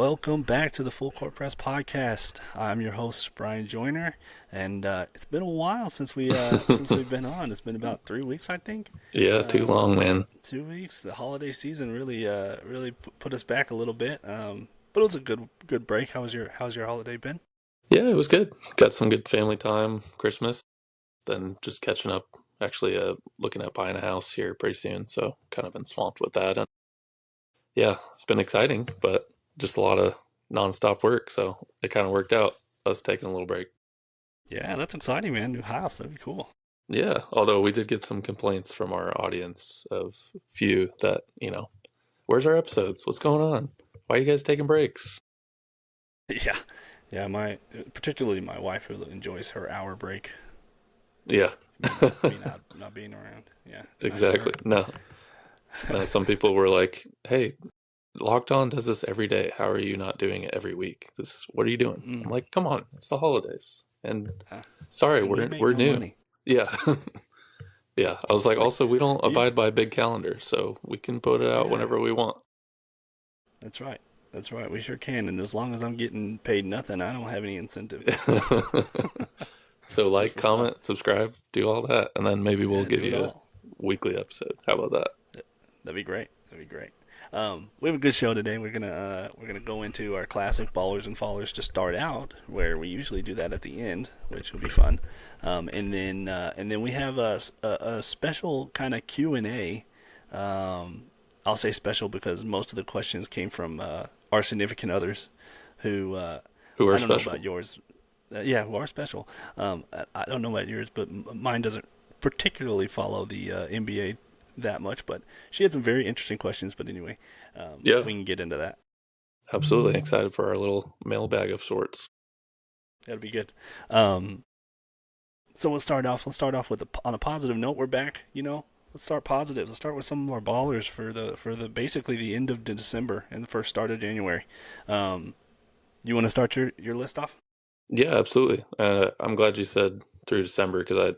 Welcome back to the Full Court Press podcast. I'm your host Brian Joyner, and it's been a while since we've been on. It's been about 3 weeks, I think. Yeah, too Um, long, man. 2 weeks. The holiday season really put us back a little bit. But it was a good break. How's your holiday been? Yeah, it was good. Got some good family time, Christmas, then just catching up. Actually, looking at buying a house here pretty soon, so kind of been swamped with that. And yeah, it's been exciting, but just a lot of nonstop work, so it kind of worked out. Us taking a little break. Yeah, that's exciting, man. New house. That'd be cool. Yeah, although we did get some complaints from our audience of few that, where's our episodes? What's going on? Why are you guys taking breaks? Yeah, yeah. Particularly my wife who enjoys her hour break. Yeah, Me not being around. Yeah, it's nice for her. exactly. No, some people were like, "Hey, Locked On does this every day. How are you not doing it every week? What are you doing?" Mm, I'm like, "Come on, it's the holidays." And uh, sorry, and we make we're no new. money. Yeah. Yeah. I was like, Like also we don't you, abide by a big calendar, so we can put it out yeah, whenever we want. that's right. That's right. We sure can. And as long as I'm getting paid nothing, I don't have any incentive. So So just like, for fun. comment, subscribe, do all that, and then maybe we'll Yeah, give do it you a all. weekly episode. How about that? That'd be great. That'd be great. We have a good show today. We're gonna go into our classic ballers and fallers to start out, where we usually do that at the end, which will be fun. And then we have a special kind of Q&A. I'll say special because most of the questions came from our significant others, who Who are I don't know about special? yours. Yeah, who are special. I don't know about yours, but mine doesn't particularly follow the NBA that much. But she had some very interesting questions. But anyway, Yeah, we can get into that. absolutely excited for our little mailbag of sorts. That'll be good. Um, so we'll start off. Let's start off with on a positive note. We're back. Let's start positive. Let's start with some of our ballers for the basically the end of December and the first start of January. Um, you want to start your list off? Yeah, absolutely. I'm glad you said through December because I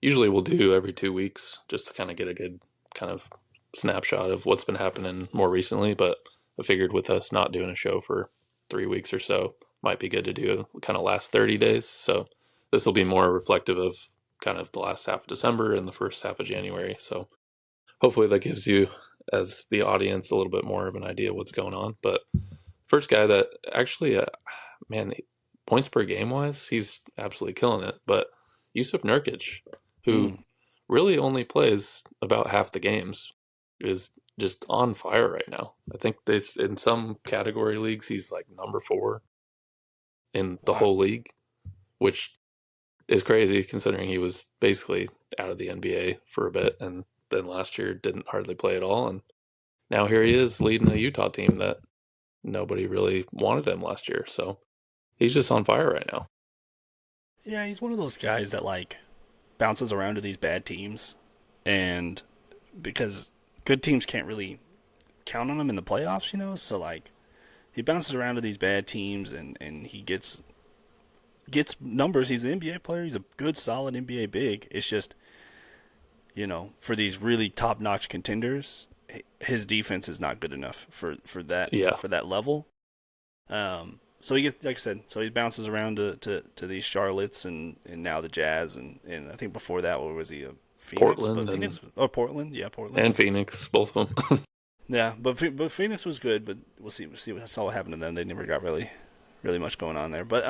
usually will do every 2 weeks just to kind of get a good kind of snapshot of what's been happening more recently. But I figured with us not doing a show for 3 weeks or so, might be good to do kind of last 30 days. So this will be more reflective of kind of the last half of December and the first half of January. So hopefully that gives you, as the audience, a little bit more of an idea of what's going on. But first guy that actually, man, points per game wise, he's absolutely killing it. But Yusuf Nurkic, who Mm, really only plays about half the games, is just on fire right now. I think this in some category leagues he's like number 4 in the wow. whole league, which is crazy considering he was basically out of the NBA for a bit and then last year didn't hardly play at all and now here he is leading a Utah team that nobody really wanted him last year. So he's just on fire right now. Yeah, he's one of those guys that like bounces around to these bad teams, and because good teams can't really count on him in the playoffs, So like he bounces around to these bad teams, and he gets numbers. He's an NBA player. He's a good, solid NBA big. It's just for these really top notch contenders, his defense is not good enough for that Yeah. for that level. So he gets, like I said, so he bounces around to these Charlottes and now the Jazz and I think before that, what was he? Phoenix, Portland but and Phoenix or Portland, yeah, Portland. and Phoenix, both of them. Yeah, but Phoenix was good, but we'll see what happened to them. They never got really much going on there. But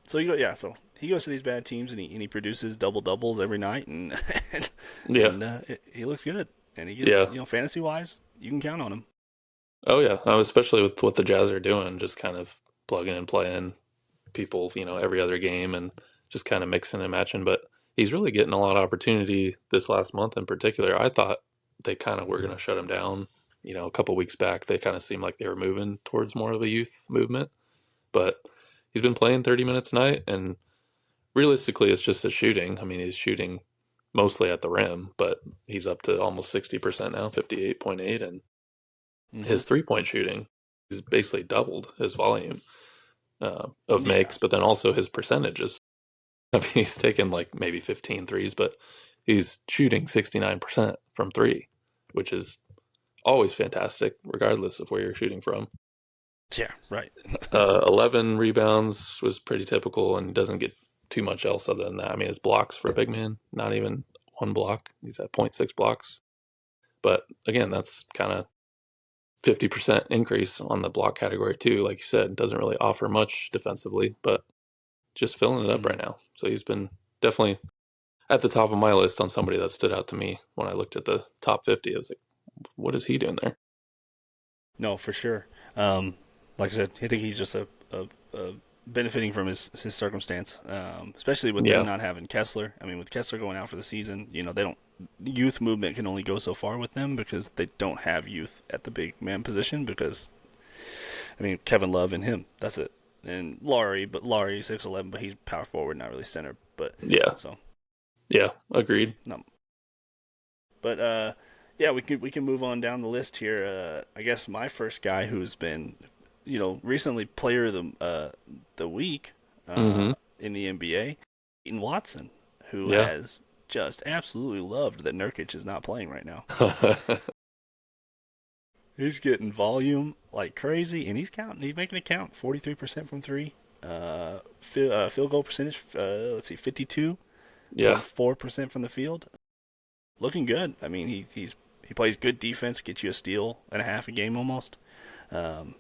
so so he goes to these bad teams and he produces double doubles every night and and, Yeah. he looks good and he gets Yeah. fantasy wise you can count on him. Oh yeah. Especially with what the Jazz are doing, just kind of plugging and playing people, every other game and just kind of mixing and matching. But he's really getting a lot of opportunity this last month in particular. I thought they kind of were going to shut him down. A couple weeks back, they kind of seemed like they were moving towards more of a youth movement. But he's been playing 30 minutes a night, and realistically, it's just his shooting. I mean, he's shooting mostly at the rim, but he's up to almost 60% now, 58.8, and Hmm. his 3 point shooting is basically doubled his volume of Yeah, makes, but then also his percentages. I mean, he's taken like maybe 15 threes, but he's shooting 69% from three, which is always fantastic, regardless of where you're shooting from. Yeah, right. 11 rebounds was pretty typical and doesn't get too much else other than that. I mean, his blocks for a big man, not even one block. He's at 0.6 blocks. But again, that's kind of 50% increase on the block category too. Like you said, doesn't really offer much defensively, but just filling it up Hmm. right now. So he's been definitely at the top of my list on somebody that stood out to me when I looked at the top 50. I was like, what is he doing there? No, for sure. Um, like I said, I think he's just a benefiting from his circumstance, especially with them Yeah. not having Kessler. I mean, with Kessler going out for the season, they don't. Youth movement can only go so far with them because they don't have youth at the big man position. Because I mean, Kevin Love and him, that's it. And Laurie, but Laurie 6'11", but he's power forward, not really center. But Yeah. so Yeah. Agreed. no. But yeah, we can move on down the list here. I guess my first guy who's been, recently player of the week Mm-hmm. in the NBA, Peyton Watson, who Yeah. has just absolutely loved that Nurkic is not playing right now. He's getting volume like crazy, and he's counting. He's making it count. 43% from three. Field goal percentage. Let's see, 52.4% Yeah. from the field. Looking good. I mean, he plays good defense, gets you a steal and a half a game almost. Um,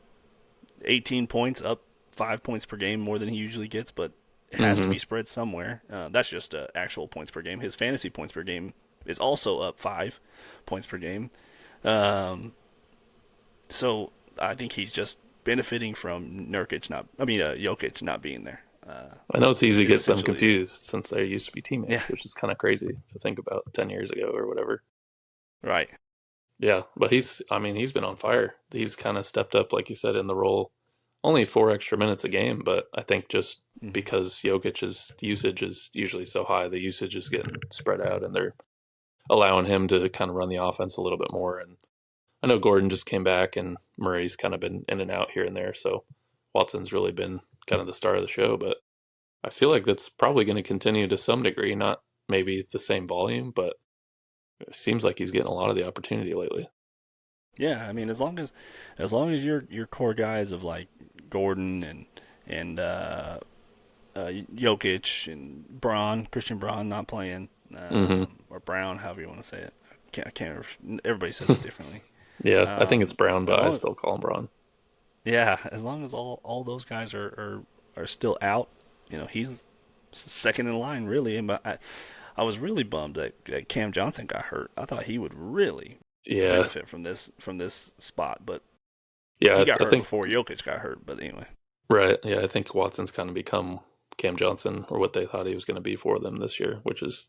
18 points, up 5 points per game more than he usually gets, but it has to Mm-hmm. be spread somewhere. That's just actual points per game. His fantasy points per game is also up 5 points per game. Um, so I think he's just benefiting from Jokic not being there. I know it's easy to Is get them essentially, confused since they used to be yeah, teammates, which is kind of crazy to think about 10 years ago or whatever. right. Yeah, but I mean, he's been on fire. He's kind of stepped up, like you said, in the role. Only 4 extra minutes a game, but I think just Mm-hmm. because Jokic's usage is usually so high, the usage is getting spread out and they're allowing him to kind of run the offense a little bit more. And I know Gordon just came back and Murray's kind of been in and out here and there. So Watson's really been kind of the star of the show, but I feel like that's probably going to continue to some degree, not maybe the same volume, but it seems like he's getting a lot of the opportunity lately. Yeah, I mean, as long as your core guys of like Gordon and Jokic and Christian Braun not playing, Hmm. or Brown, however you want to say it. I can't. Everybody says it differently. Yeah, I think it's Um, Brown, as but I long, still call him Braun. yeah, as long as all those guys are still out, he's second in line really. But I was really bummed that Cam Johnson got hurt. I thought he would really Yeah, benefit from this spot, but yeah, he got I hurt think before Jokic got hurt. But anyway, right. Yeah, I think Watson's kind of become Cam Johnson or what they thought he was going to be for them this year, which is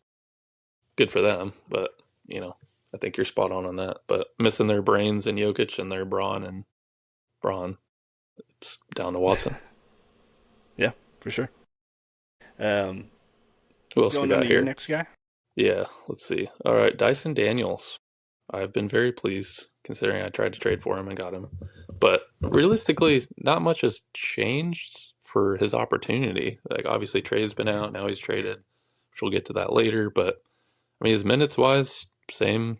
good for them. But you know, I think you're spot on that. But missing their brains and Jokic and their Braun, it's down to Watson. yeah, for sure. Um, Who else we Going on got to your here? next guy. Yeah, let's see. All right, Dyson Daniels. I've been very pleased considering I tried to trade for him and got him. But realistically, not much has changed for his opportunity. Like obviously Trey's been out, now he's traded, which we'll get to that later. But I mean, his minutes wise, same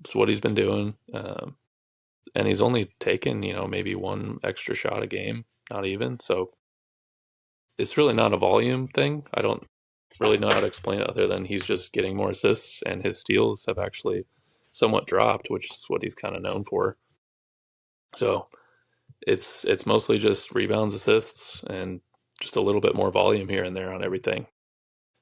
as what he's been doing, and he's only taken maybe one extra shot a game, not even. So it's really not a volume thing. I don't really know how to explain it other than he's just getting more assists, and his steals have actually somewhat dropped, which is what he's kind of known for. So it's mostly just rebounds, assists, and just a little bit more volume here and there on everything.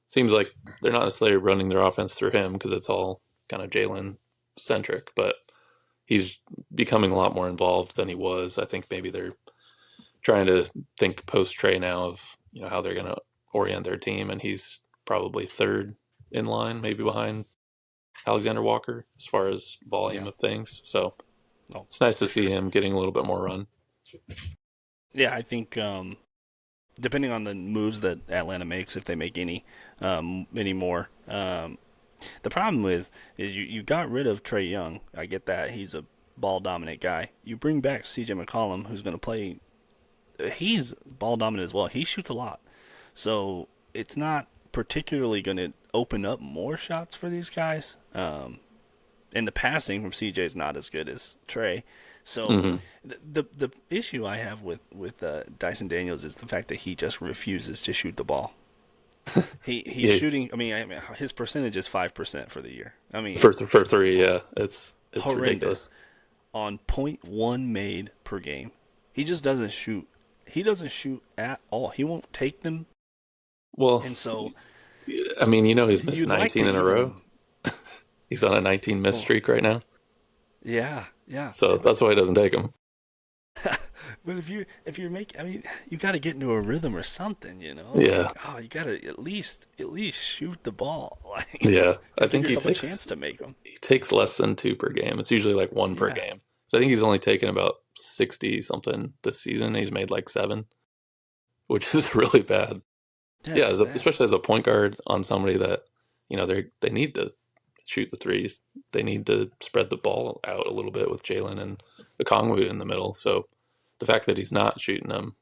Seems like they're not necessarily running their offense through him because it's all kind of Jalen centric, but he's becoming a lot more involved than he was. I think maybe they're trying to think post Trey now of how they're going to orient their team, and he's probably third in line, maybe behind Alexander Walker as far as volume Yeah. of things. So Oh, it's nice to for see sure. him getting a little bit more run. Yeah, I think depending on the moves that Atlanta makes, if they make any more, the problem is you got rid of Trey Young. I get that he's a ball dominant guy. You bring back C.J. McCollum, who's going to play. He's ball dominant as well. He shoots a lot, so it's not particularly going to open up more shots for these guys. And the passing from CJ is not as good as Trey. So Hmm. the issue I have with Dyson Daniels is the fact that he just refuses to shoot the ball. He's Yeah, shooting. I mean, his percentage is 5% for the year. I for mean, for it's three, yeah, it's horrendous ridiculous. on point 0.1 made per game. He just doesn't shoot. He doesn't shoot at all. He won't take them, Well, and so I mean, he's missed you'd like 19 to in a row. even. He's on a 19 miss Oh, streak right now, yeah, yeah, so but that's why he doesn't take them. but if you're making, I mean, you got to get into a rhythm or something, Yeah, Like, oh, you got to at least shoot the ball, like yeah. I give think yourself a chance to make them. he takes less than two per game. It's usually like one per Yeah, game. So I think he's only taken about 60 something this season. He's made like seven, which is really bad. Yeah, that's bad. especially as a point guard on somebody that they need to shoot the threes. They need to spread the ball out a little bit with Jalen and Okongwu in the middle. So the fact that he's not shooting them,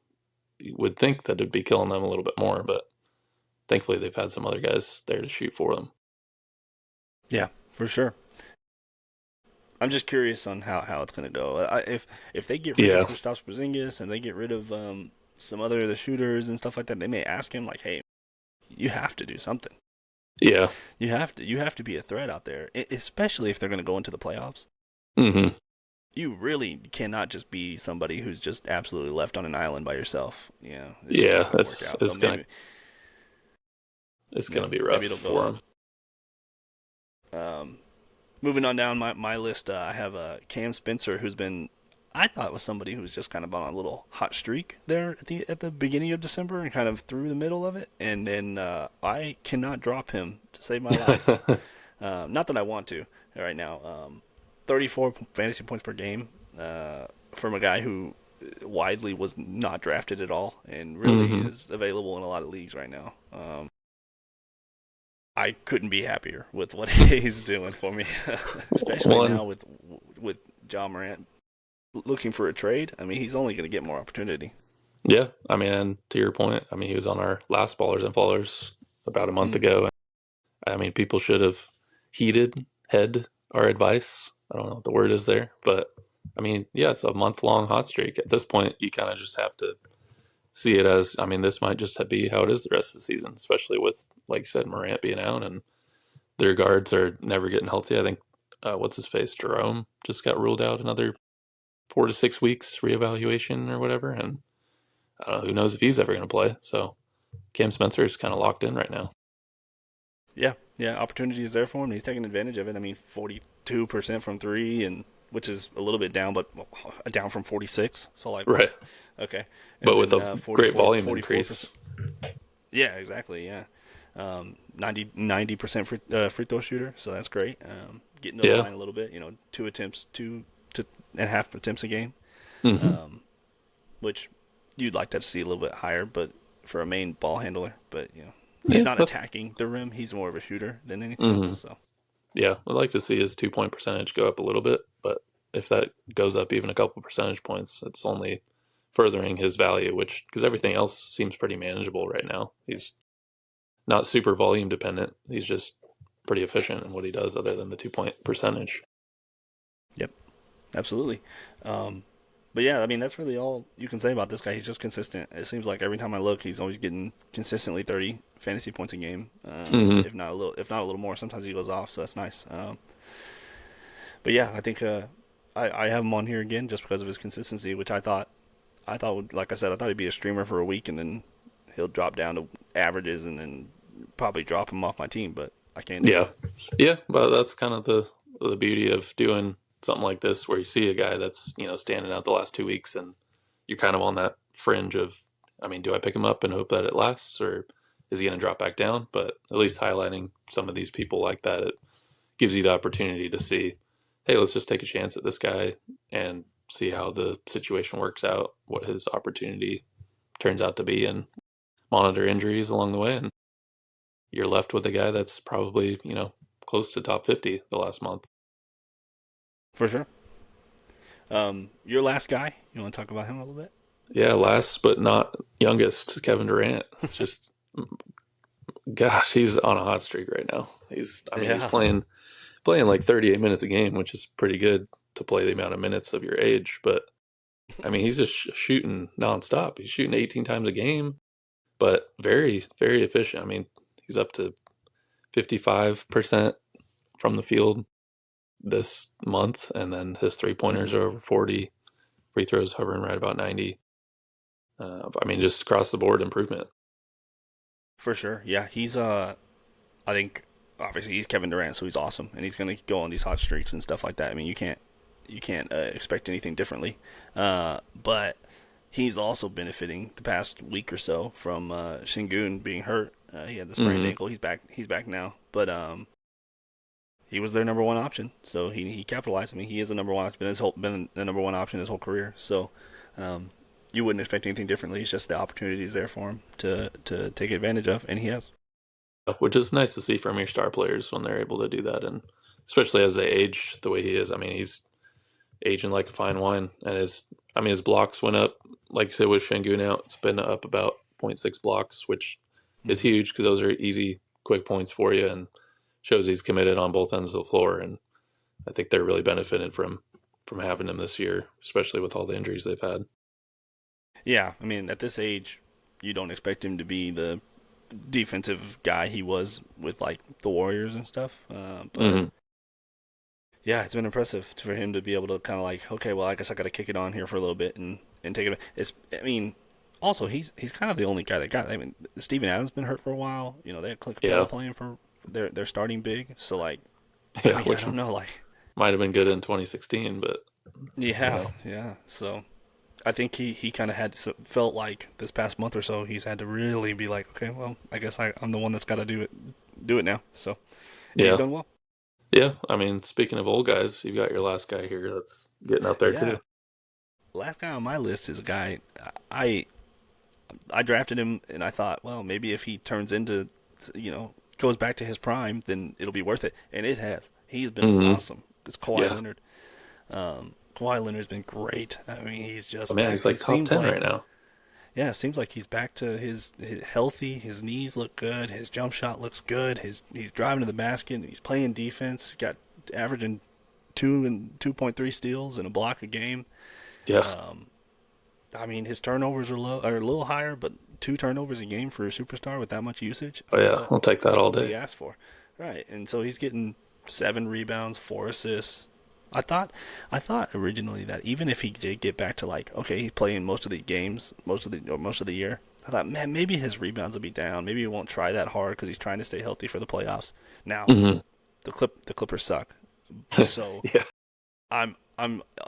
you would think that it'd be killing them a little bit more. But thankfully, they've had some other guys there to shoot for them. Yeah, for sure. I'm just curious on how it's gonna go. If they get rid of Yeah, Kristaps Porzingis and they get rid of some other of the shooters and stuff like that, they may ask him like, "Hey, you have to do something. yeah, You have to be a threat out there, especially if they're gonna go into the playoffs. hmm, You really cannot just be somebody who's just absolutely left on an island by yourself. It's just yeah. not gonna work out. So It's gonna be rough maybe it'll for go him. up. Moving on down my list, I have Cam Spencer, who's been I thought was somebody who was just kind of on a little hot streak there at the beginning of December and kind of through the middle of it, and then I cannot drop him to save my life. Not that I want to right now. 34 fantasy points per game from a guy who widely was not drafted at all and really Hmm. is available in a lot of leagues right now. I couldn't be happier with what he's doing for me, especially One, now with John Morant looking for a trade. I mean, he's only going to get more opportunity. yeah. I mean, and to your point, I mean, he was on our last Ballers and Fallers about a month Mm, ago. I mean, people should have heed our advice. I don't know what the word is there, but I mean, yeah, it's a month-long hot streak. At this point, you kind of just have to see it as, I mean, this might just be how it is the rest of the season, especially with, like you said, Morant being out and their guards are never getting healthy. I think, what's his face, Jerome, just got ruled out another 4 to 6 weeks reevaluation or whatever, and I don't know, who knows if he's ever going to play. So Cam Spencer is kind of locked in right now. yeah, yeah, opportunity is there for him. He's taking advantage of it. I mean, 42% from three, and which is a little bit down, but down from 46. So like, Right. okay, But and with then a great 44 volume 44%. increase. Yeah, exactly. Yeah, 90% free throw shooter, so that's great. Getting to the Yeah. line a little bit, 2 attempts, 2.5 attempts a game, Hmm. um, which you'd like to see a little bit higher, but for a main ball handler, but he's Yeah, not that's. attacking the rim. He's more of a shooter than anything else. Hmm. So Yeah, I'd like to see his 2 point percentage go up a little bit, but if that goes up even a couple percentage points, it's only furthering his value, which, because everything else seems pretty manageable right now. He's not super volume dependent. He's just pretty efficient in what he does, other than the 2 point percentage. yep, absolutely. But yeah, I mean that's really all you can say about this guy. He's just consistent. It seems like every time I look, he's always getting consistently 30 fantasy points a game, Hmm. if not a little more. Sometimes he goes off, so that's nice. But yeah, I think I have him on here again just because of his consistency, which like I said, I thought he'd be a streamer for a week and then he'll drop down to averages and then probably drop him off my team. But I can't do it. Yeah, yeah, but that's kind of the beauty of doing something like this, where you see a guy that's standing out the last 2 weeks, and you're kind of on that fringe of, I mean, do I pick him up and hope that it lasts, or is he going to drop back down? But at least highlighting some of these people like that, it gives you the opportunity to see, hey, let's just take a chance at this guy and see how the situation works out, what his opportunity turns out to be, and monitor injuries along the way. And you're left with a guy that's probably, close to top 50 the last month. For sure. Your last guy, you want to talk about him a little bit? Yeah, last but not youngest, Kevin Durant. It's just, gosh, he's on a hot streak right now. I mean, he's Yeah. playing like 38 minutes a game, which is pretty good. to play the amount of minutes of your age. But I mean, he's just shooting nonstop. He's shooting 18 times a game, but very, very efficient. I mean, he's up to 55% from the field this month, and then his three pointers Mhm. are over 40, free throws hovering right about 90. I mean, just across the board improvement. For sure. Yeah, he's I think obviously he's Kevin Durant, so he's awesome, and he's gonna go on these hot streaks and stuff like that. I mean, you can't expect anything differently. But he's also benefiting the past week or so from Shingun being hurt. He had the sprained Hmm. ankle. He's back. He's back now. But he was their number one option, so he capitalized. I mean, he is the number one option. Been the number one option his whole career. So um, you wouldn't expect anything differently. It's just the opportunity is there for him to take advantage of, and he has. Which is nice to see from your star players when they're able to do that, and especially as they age the way he is. I mean, he's aging like a fine wine, and his blocks went up. Like you said, with Shengun out, it's been up about zero point 0.6 blocks, which is Hmm. huge because those are easy, quick points for you, and shows he's committed on both ends of the floor. And I think they're really benefited from having him this year, especially with all the injuries they've had. Yeah, I mean, at this age, you don't expect him to be the defensive guy he was with like the Warriors and stuff. But Hmm. yeah, it's been impressive for him to be able to kind of like, okay, well, I guess I got to kick it on here for a little bit and take it. It's, I mean, also he's kind of the only guy that got. I mean, Steven Adams been hurt for a while. You know, they had Clint Capella Yeah, playing for their starting big. So like, I yeah, mean, I which don't know, like, might have been good in 2016, but you yeah, know, yeah. So I think he kind of had felt like this past month or so he's had to really be like, okay, well, I guess I'm the one that's got to do it now. So and he's yeah, done well. yeah. I mean, speaking of old guys, you've got your last guy here that's getting up there Yeah, too. last guy on my list is a guy I I drafted him and I thought, well, maybe if he turns into, goes back to his prime, then it'll be worth it. And it has. He's been Hmm. awesome. It's Kawhi Yeah. Leonard. Kawhi Leonard's been great. I mean, he's Oh just man, back. he's He like top seems 10 like, right now. yeah, it seems like he's back to his healthy. His knees look good. His jump shot looks good. He's driving to the basket. And he's playing defense. He's got averaging 2.3 steals and a block a game. Yeah. Um, I mean, his turnovers are a little higher, but 2 turnovers a game for a superstar with that much usage. I Oh mean, yeah, what I'll take that what all more do day. you ask for? Right. And so he's getting 7 rebounds, 4 assists. I thought originally that even if he did get back to like, okay, he's playing most of the games, most of the year, I thought, man, maybe his rebounds will be down. Maybe he won't try that hard because he's trying to stay healthy for the playoffs. Now, Hmm. the Clippers suck, so Yeah. I'm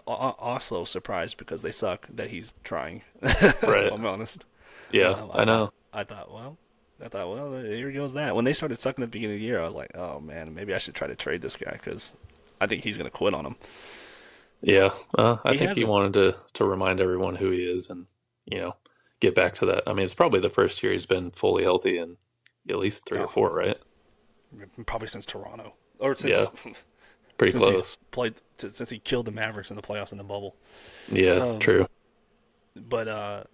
also surprised because they suck that he's trying. If Right. I'm honest, Yeah, um, I I thought know. I thought well, here goes that. When they started sucking at the beginning of the year, I was like, oh man, maybe I should try to trade this guy because I think he's gonna quit on him. Yeah. But I he think he hasn't. wanted to remind everyone who he is and you know get back to that. I mean, it's probably the first year he's been fully healthy in at least three or Oh, four, right? probably since Toronto or Yeah, since pretty since he's close. played since he killed the Mavericks in the playoffs in the bubble. Yeah, Um, true. but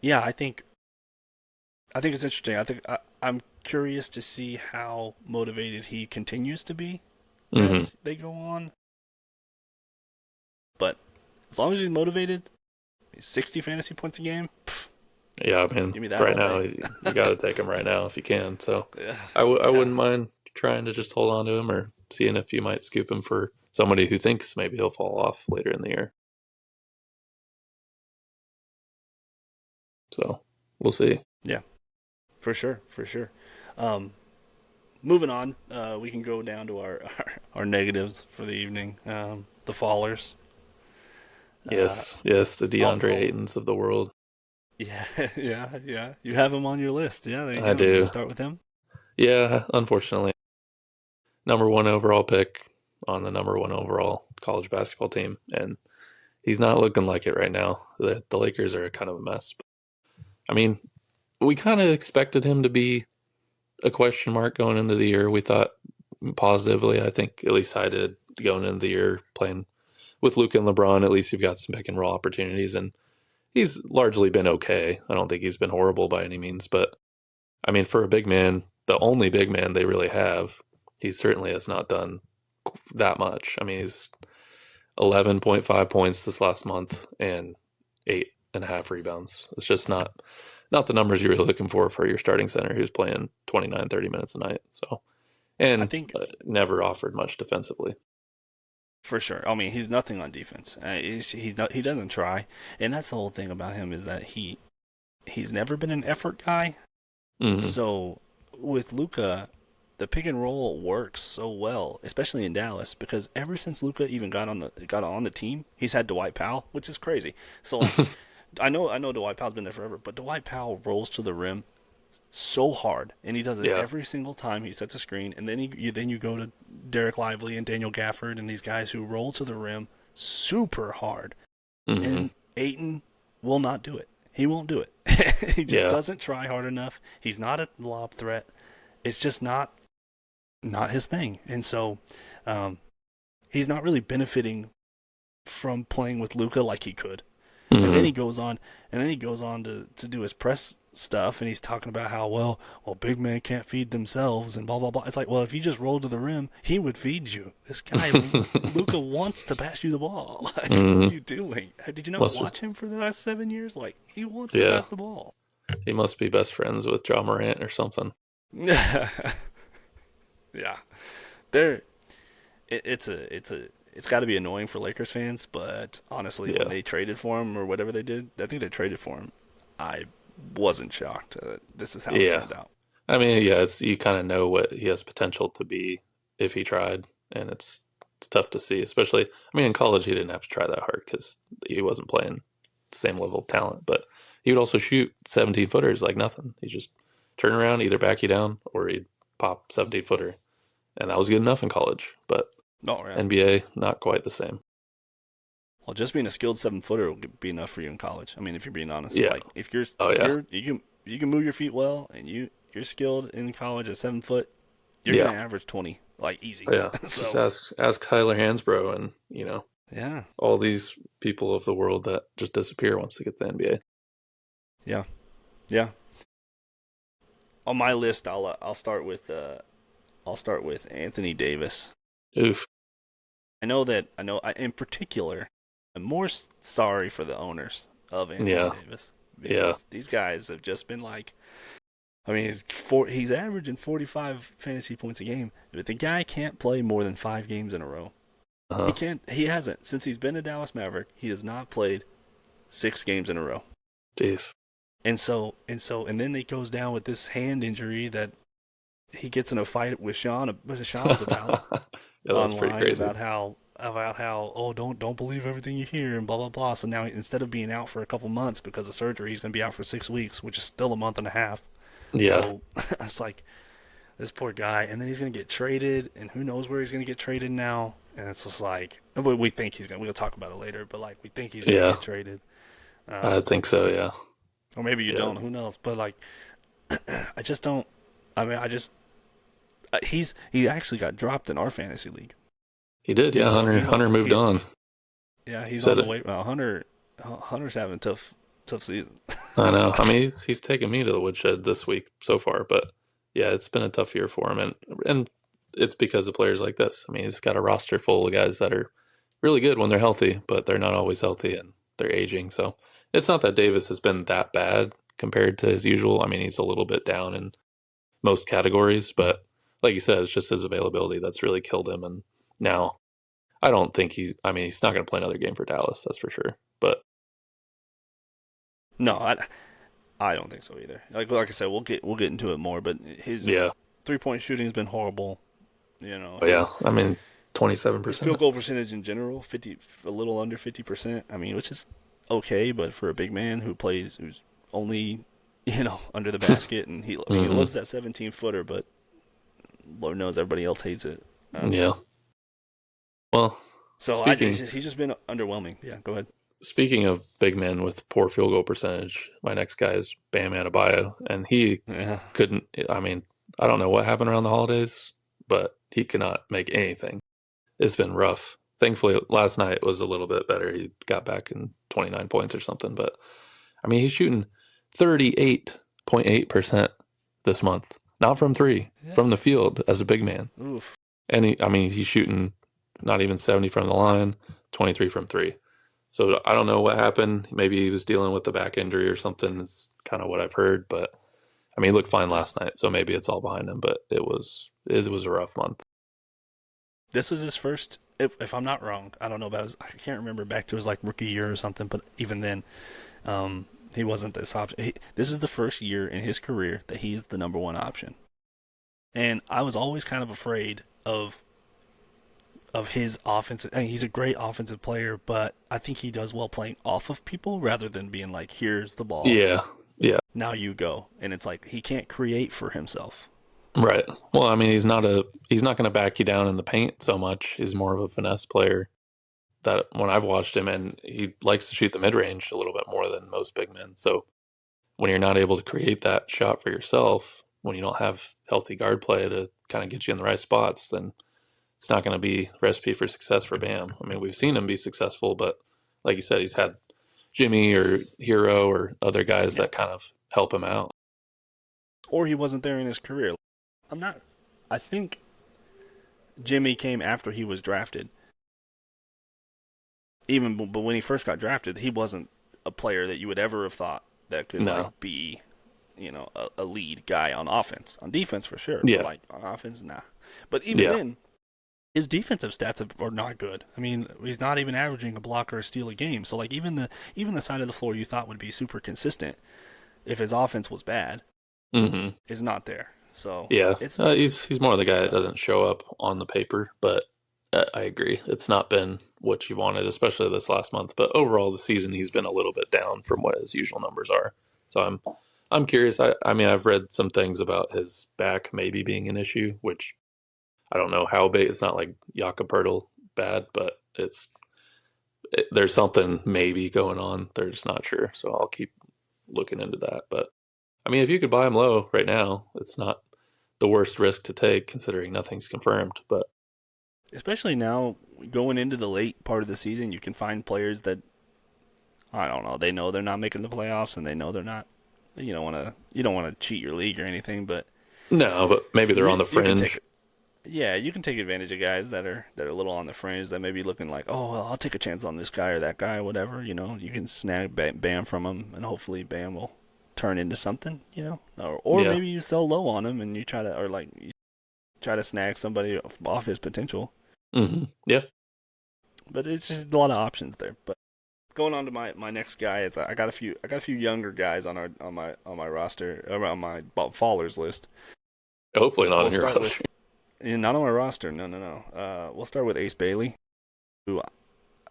yeah, I think it's interesting. I'm curious to see how motivated he continues to be Hmm. as they go on. But as long as he's motivated, 60 fantasy points a game, pff, Yeah, I mean, give me that right all now day. you got to take him right now if you can. So Yeah, I yeah, wouldn't mind trying to just hold on to him or seeing if you might scoop him for somebody who thinks maybe he'll fall off later in the year. So we'll see. yeah, for sure, for sure. Um, moving on, we can go down to our negatives for the evening. The fallers. Uh, Yes, yes, the I'll, DeAndre I'll, Aytons of the world. yeah, yeah, yeah. You have him on your list. Yeah, there you I go. You want to do. start with him? Yeah, unfortunately, number one overall pick on the number one overall college basketball team, and he's not looking like it right now. The Lakers are kind of a mess. I mean, we kind of expected him to be a question mark going into the year. We thought positively. I think at least I did going into the year playing with Luke and LeBron. At least you've got some pick and roll opportunities, and he's largely been okay. I don't think he's been horrible by any means, but I mean, for a big man, the only big man they really have, he certainly has not done that much. I mean, he's 11.5 points this last month and 8.5 rebounds. It's just not the numbers you're really looking for your starting center who's playing 29, 30 minutes a night. So, I and think never offered much defensively. for sure. I mean, he's nothing on defense. He's not. He doesn't try, and that's the whole thing about him is that he's never been an effort guy. Hmm. So with Luca, the pick and roll works so well, especially in Dallas, because ever since Luca even got on the team, he's had Dwight Powell, which is crazy. So like, I know Dwight Powell's been there forever, but Dwight Powell rolls to the rim so hard, and he does it Yeah. every single time he sets a screen. And then you go to Derek Lively and Daniel Gafford and these guys who roll to the rim super hard, Hmm. and Aiton will not do it. He won't do it. He just Yeah. doesn't try hard enough. He's not a lob threat. It's just not his thing, and so um, he's not really benefiting from playing with Luca like he could. And then Hmm. he goes on to do his press stuff, and he's talking about how well big men can't feed themselves and blah blah blah. It's like, well, if you just rolled to the rim, he would feed you. This guy Luca wants to pass you the ball. Like, what are Hmm. you doing? Did you not Must watch him for the last 7 years? Like, he wants to yeah. pass the ball. He must be best friends with John Morant or something. Yeah, there. It's got to be annoying for Lakers fans, but honestly, when Yeah. they traded for him or whatever they did, I think they traded for him. I wasn't shocked. This is how it Yeah. turned out. I mean, yeah, it's you kind of know what he has potential to be if he tried, and it's tough to see. Especially, I mean, in college he didn't have to try that hard because he wasn't playing the same level of talent. But he would also shoot 17 footers like nothing. He just turn around, either back you down or he'd pop 17 footer, and that was good enough in college. But Oh yeah. NBA, not quite the same. Well, just being a skilled 7 footer will be enough for you in college. I mean, if you're being honest, Yeah. like Oh if yeah. you're you can move your feet well and you're skilled in college at 7 foot, you're Yeah. gonna average 20 like easy. Oh, yeah. Just So ask Kyler Hansbrough and yeah, all these people of the world that just disappear once they get to the NBA. yeah, yeah. On my list, I'll start with Anthony Davis. Oof. I know in particular, I'm more sorry for the owners of Anthony Yeah. Davis Yeah. because these guys have just been like, I mean, he's averaging 45 fantasy points a game, but the guy can't play more than 5 games in a row. Uh-huh. He hasn't since he's been a Dallas Maverick. He has not played 6 games in a row. Jeez. And then he goes down with this hand injury that he gets in a fight with Shams about Yeah, that's pretty online crazy. about how don't believe everything you hear and blah blah blah. So now instead of being out for a couple months because of surgery, he's going to be out for 6 weeks, which is still a month and a half. Yeah. So it's like this poor guy, and then he's going to get traded, and who knows where he's going to get traded now. And it's just like we think he's going. We'll talk about it later, but like we think he's going to Yeah. get traded, I um, think so, yeah. or maybe you Yeah. don't. Who knows? But like I just don't. I mean, I just he actually got dropped in our fantasy league, He did, and yeah. so Hunter moved on. yeah, He he's on said the it. way. Well, Hunter's having a tough season. I know. I mean, he's taken me to the woodshed this week so far, but yeah, it's been a tough year for him, and it's because of players like this. I mean, he's got a roster full of guys that are really good when they're healthy, but they're not always healthy and they're aging. So it's not that Davis has been that bad compared to his usual. I mean, he's a little bit down in most categories, but like you said, it's just his availability that's really killed him. And now I don't think I mean, he's not going to play another game for Dallas, that's for sure. But No, I don't think so either. Like I said, we'll get into it more. But his yeah, 3 point shooting has been horrible. You know but yeah, I mean, his 27%. field goal percentage in general, 50, a little under 50%. I mean, which is okay, but for a big man who's only under the basket, and I mean, he Hmm. loves that 17 footer, but Lord knows everybody else hates it. Yeah. Well, So speaking he's just been underwhelming. Yeah, go ahead. speaking of big men with poor field goal percentage, my next guy is Bam Adebayo, and he Yeah, couldn't. I mean, I don't know what happened around the holidays, but he cannot make anything. It's been rough. Thankfully, last night was a little bit better. He got back in 29 points or something, but I mean, he's shooting 38.8% this month, not from three, yeah. from the field as a big man. Oof. And I mean, he's shooting not even 70 from the line, 23 from three. So I don't know what happened. Maybe he was dealing with the back injury or something. It's kind of what I've heard. But I mean, he looked fine This last night, so maybe it's all behind him. But it was a rough month. this was his first. If I'm not wrong, I don't know about his. I can't remember back to his like rookie year or something. But even then, he wasn't this option. This is the first year in his career that he's the number one option. And I was always kind of afraid of his offensive. I mean, he's a great offensive player, but I think he does well playing off of people rather than being like, "Here's the ball, Yeah, yeah, now you go." And it's like he can't create for himself. right. Well, I mean, he's not going to back you down in the paint so much. He's more of a finesse player. That when I've watched him, and he likes to shoot the mid range a little bit more than most big men. So when you're not able to create that shot for yourself, when you don't have healthy guard play to kind of get you in the right spots, then it's not going to be a recipe for success for Bam. I mean, we've seen him be successful, but like you said, he's had Jimmy or Hero or other guys Yeah, that kind of help him out. or he wasn't there in his career. I'm not. I think Jimmy came after he was drafted. Even but when he first got drafted, he wasn't a player that you would ever have thought that could No, like be, a lead guy on offense. On defense for sure, but yeah, like on offense, nah. But even yeah, then, his defensive stats are not good. I mean, he's not even averaging a block or a steal a game. So like even the side of the floor you thought would be super consistent, if his offense was bad, hmm is not there. So yeah. it's He's more the guy that tough. doesn't show up on the paper, but I agree. It's not been what you wanted, especially this last month. But overall, the season he's been a little bit down from what his usual numbers are. So I'm curious. I mean, I've read some things about his back maybe being an issue, which I don't know how big. It's not like Jakob Pertl bad, but there's something maybe going on. They're just not sure. So I'll keep looking into that. But I mean, if you could buy him low right now, it's not the worst risk to take considering nothing's confirmed. But Especially now going into the late part of the season, you can find players that I don't know. They know they're not making the playoffs, and they know they're not. You don't want to cheat your league or anything, but no, but maybe they're on the you can take fringe. yeah, you can take advantage of guys that are a little on the fringe that may be looking like, oh, well, I'll take a chance on this guy or that guy, whatever. You can snag Bam from him, and hopefully Bam will turn into something. Or Yeah. maybe you sell low on him and you try to or like you try to snag somebody off his potential. Yeah. But it's just a lot of options there. But going on to my next guy is I got a few younger guys on my roster on my fallers list. Hopefully not We'll in your start with roster. not on my roster. No, no, no. We'll start with Ace Bailey, who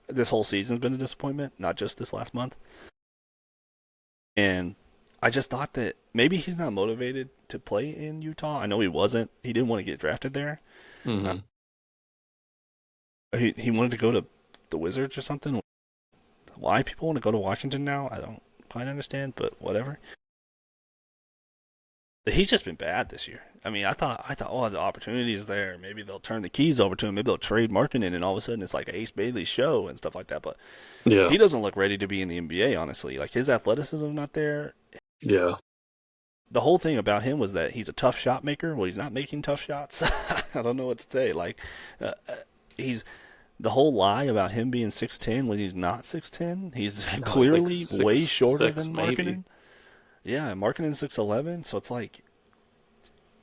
this whole season's been a disappointment, not just this last month. And I just thought that maybe he's not motivated to play in Utah. I know he wasn't. He didn't want to get drafted there. Uh, hmm he wanted to go to the Wizards or something. Why people want to go to Washington now, I don't quite understand, but whatever. But he's just been bad this year. I mean, I thought, oh, the opportunity's there. Maybe they'll turn the keys over to him. Maybe they'll trade Markkinen, and all of a sudden it's like Ace Bailey show and stuff like that. But Yeah. he doesn't look ready to be in the NBA, honestly. Like his athleticism not there. Yeah. The whole thing about him was that he's a tough shot maker. Well, he's not making tough shots. I don't know what to say. Like, he's the whole lie about him being 6'10" when he's not 6'10". He's No, he's like clearly way six shorter six than maybe. Markkinen. Yeah, Markkinen's 6'11", so it's like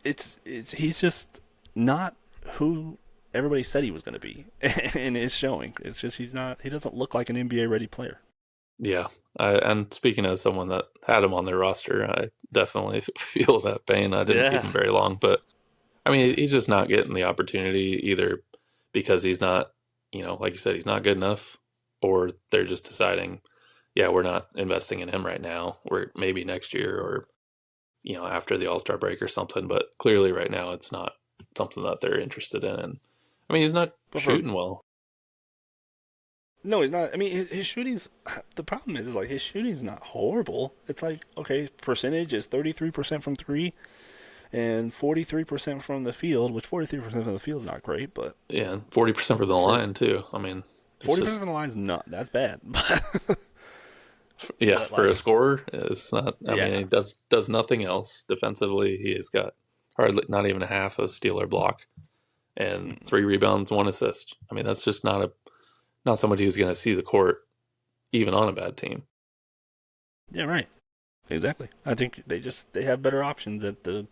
it's he's just not who everybody said he was going to be, and it's showing. It's just he's not. He doesn't look like an NBA ready player. Yeah. And speaking as someone that had him on their roster, I definitely feel that pain. I didn't keep Yeah, him very long, but I mean, he's just not getting the opportunity either because he's not, like you said, he's not good enough, or they're just deciding, yeah, we're not investing in him right now. We're maybe next year or, after the All Star break or something. But clearly, right now, it's not something that they're interested in. And I mean, he's not but for shooting well. no, he's not. I mean, his shooting's the problem is like his shooting's not horrible. It's like okay, percentage is 33% from three and 43% from the field, which 43% from the field is not great, but Yeah, and 40% from the for line too. I mean, it's 40% just from the line's not that's bad. yeah, But for a like scorer, it's not. I mean, yeah, he does nothing else defensively. He has got hardly not even a half a steal or block, and mm, 3 rebounds, 1 assist. I mean, that's just not somebody who's going to see the court even on a bad team. Yeah, right. Exactly. I think they have better options at the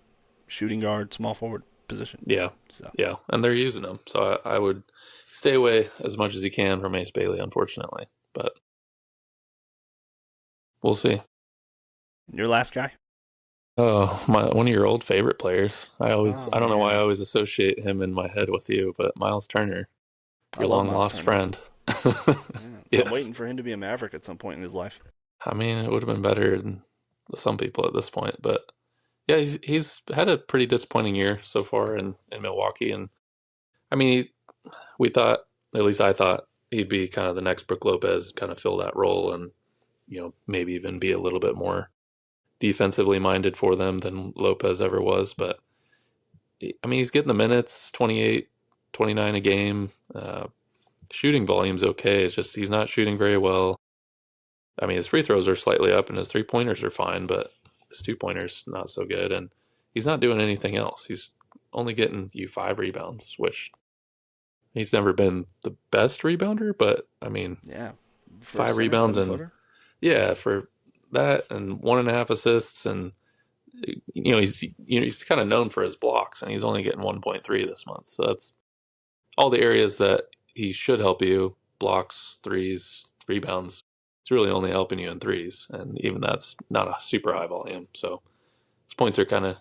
shooting guard, small forward position. Yeah, So yeah, and they're using him. So I would stay away as much as you can from Ace Bailey, unfortunately. But we'll see. your last guy? Oh, my one of your old favorite players. Oh I don't know why I man, always associate him in my head with you, but Miles Turner, I your love long Miles lost Turner. friend. Yeah, I'm Yes. waiting for him to be a Maverick at some point in his life. I mean, it would have been better than some people at this point, but yeah, he's had a pretty disappointing year so far in Milwaukee, and I mean, we thought, at least I thought, he'd be kind of the next Brook Lopez, kind of fill that role, and maybe even be a little bit more defensively minded for them than Lopez ever was. But I mean, he's getting the minutes, 28, 29 a game. Shooting volume's okay. It's just he's not shooting very well. I mean, his free throws are slightly up and his 3 pointers are fine, but his 2 pointers not so good. And he's not doing anything else. He's only getting you 5 rebounds, which he's never been the best rebounder, but I mean, Yeah, for a five center, rebounds seven and footer. yeah, for that and 1.5 assists and he's kind of known for his blocks and he's only getting 1.3 this month. So that's all the areas that he should help you: blocks, threes, rebounds. It's really only helping you in threes, and even that's not a super high volume. So his points are kind of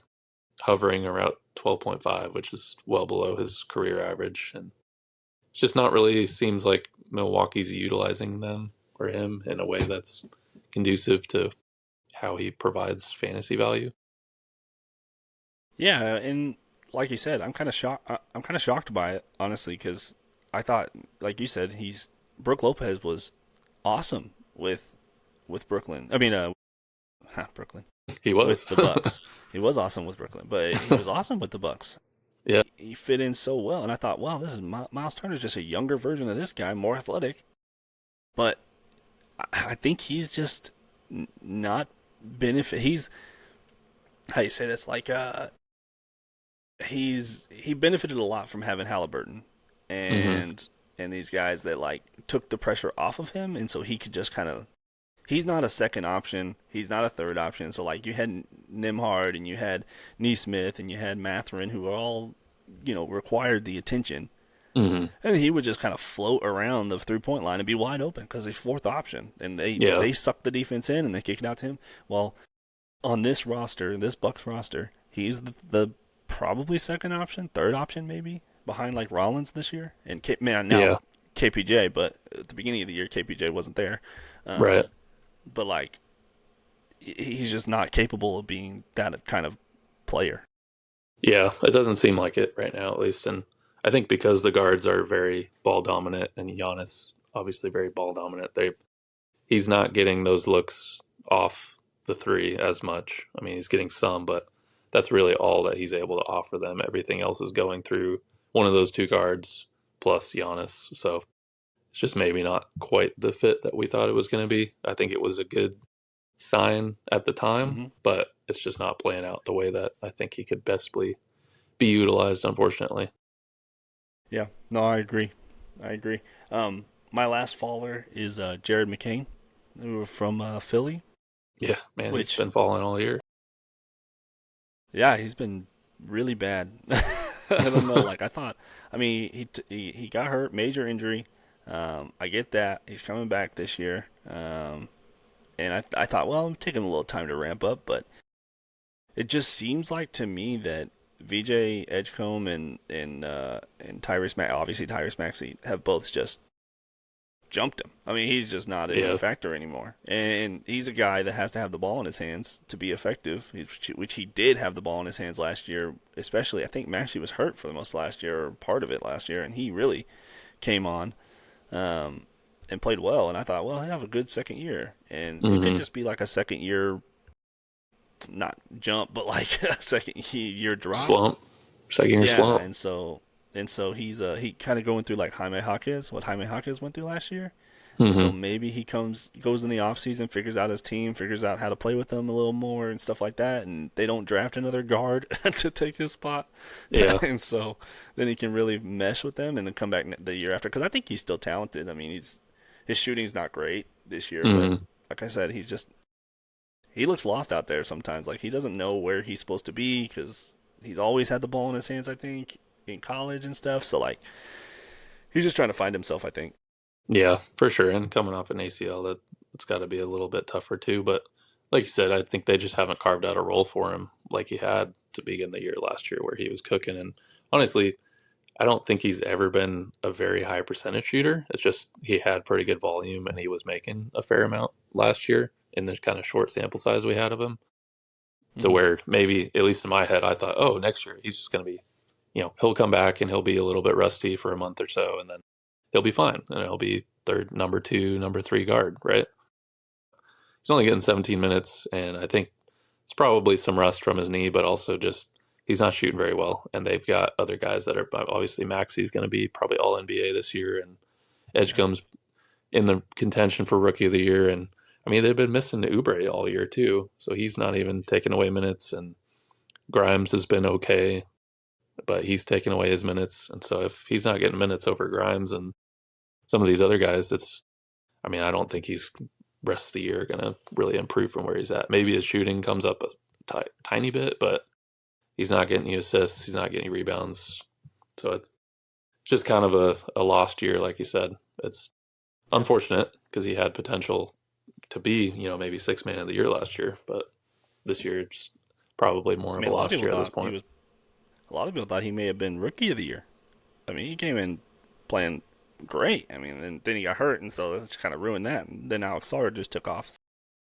hovering around 12.5, which is well below his career average, and it's just not really seems like Milwaukee's utilizing them or him in a way that's conducive to how he provides fantasy value. Yeah, and like you said, I'm kind of shocked. I'm kind of shocked by it, honestly, because I thought, like you said, he's Brooke Lopez was awesome with Brooklyn. I mean, Brooklyn He was. with the Bucks. He was awesome with Brooklyn, but he was awesome with the Bucks. Yeah. He fit in so well, and I thought, wow, this is Miles Turner's just a younger version of this guy, more athletic. But I think he's just not benefit. He's how you say this like he benefited a lot from having Halliburton Hmm. and these guys that like took the pressure off of him, and so he could just kind of. He's not a second option. He's not a third option. So like you had Nimhard and you had Neesmith and you had Matherin, who are all required the attention, Hmm. and he would just kind of float around the 3 point line and be wide open because he's fourth option, and Yeah. they suck the defense in and they kick it out to him. Well, on this roster, this Bucks roster, he's the probably second option, third option maybe behind like Rollins this year, and man now Yeah. KPJ, but at the beginning of the year KPJ wasn't there. Right. But like he's just not capable of being that kind of player. Yeah, it doesn't seem like it right now, at least. And I think because the guards are very ball dominant and Giannis obviously very ball dominant, he's not getting those looks off the three as much. I mean, he's getting some, but that's really all that he's able to offer them. Everything else is going through one of those two guards plus Giannis. So it's just maybe not quite the fit that we thought it was going to be. I think it was a good sign at the time, Hmm. but it's just not playing out the way that I think he could best be utilized, unfortunately. Yeah, no, I agree. I agree. My last faller is Jared McCain, from Philly, Yeah, man, he's which been falling all year. yeah, he's been really bad. I don't know. Like I thought. I mean, he got hurt, major injury. I get that he's coming back this year. And I thought, well, I'm taking a little time to ramp up, but it just seems like to me that VJ Edgecombe and Tyrese Max, obviously Tyrese Maxey, have both just jumped him. I mean, he's just not even a Yeah, factor anymore. And he's a guy that has to have the ball in his hands to be effective, which he did have the ball in his hands last year. Especially, I think Maxey was hurt for the most last year, or part of it last year, and he really came on. And played well. And I thought, well, he'll have a good second year, and it could hmm, just be like a second year, not jump, but like a second year drop. slump, second year Yeah, slump. and so he's he kind of going through like Jaime Jaquez, what Jaime Jaquez went through last year. So Hmm. maybe he goes in the offseason, figures out his team, figures out how to play with them a little more and stuff like that, and they don't draft another guard to take his spot. Yeah. And so then he can really mesh with them and then come back the year after. Because I think he's still talented. I mean, his shooting's not great this year, but Hmm. like I said, he looks lost out there sometimes. Like he doesn't know where he's supposed to be because he's always had the ball in his hands. I think in college and stuff. So like he's just trying to find himself. I think. Yeah, for sure. And coming off an ACL, it's got to be a little bit tougher too. But like you said, I think they just haven't carved out a role for him like he had to begin the year last year, where he was cooking. And honestly, I don't think he's ever been a very high percentage shooter. It's just he had pretty good volume and he was making a fair amount last year in the kind of short sample size we had of him. To Mm-hmm. where maybe, at least in my head, I thought, oh, next year he's just going to be, he'll come back and he'll be a little bit rusty for a month or so, and then he'll be fine, and he'll be third, number two, number three guard, right? He's only getting 17 minutes, and I think it's probably some rust from his knee, but also just he's not shooting very well, and they've got other guys that are obviously Maxi's going to be probably all NBA this year, and Yeah. Edgecombe's in the contention for rookie of the year, and I mean they've been missing Oubre all year too, so he's not even taking away minutes, and Grimes has been okay, but he's taking away his minutes, and so if he's not getting minutes over Grimes and some of these other guys, I mean, I don't think he's rest of the year going to really improve from where he's at. Maybe his shooting comes up a tiny bit, but he's not getting any assists. He's not getting any rebounds. So it's just kind of a lost year, like you said. It's Yeah. unfortunate because he had potential to be, maybe six man of the year last year, but this year it's probably more I of mean, a lost year at this point. A lot of people thought he may have been rookie of the year. I mean, he came in playing great. I mean, and then he got hurt, and so that kind of ruined that. And then Alex Sar just took off.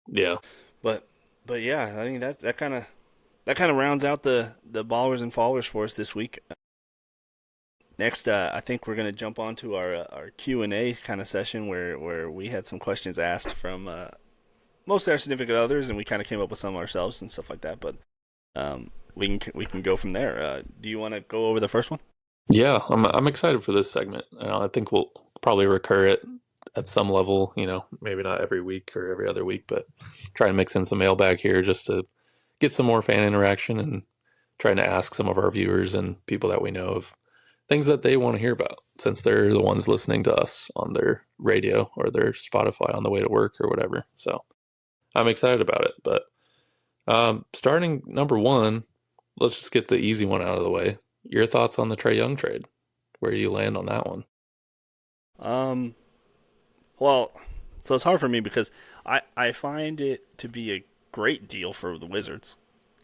Yeah. But but yeah, I mean that kind of rounds out the ballers and fallers for us this week. Next, I think we're gonna jump on to our Q&A kind of session where we had some questions asked from mostly our significant others, and we kind of came up with some ourselves and stuff like that. But we can go from there. Do you want to go over the first one? Yeah, I'm excited for this segment. I think we'll probably recur it at some level. Maybe not every week or every other week, but try and mix in some mailbag here just to get some more fan interaction and trying to ask some of our viewers and people that we know of things that they want to hear about, since they're the ones listening to us on their radio or their Spotify on the way to work or whatever. So I'm excited about it. But starting number one, let's just get the easy one out of the way. Your thoughts on the Trae Young trade? Where do you land on that one? Um, well, so it's hard for me because I find it to be a great deal for the Wizards.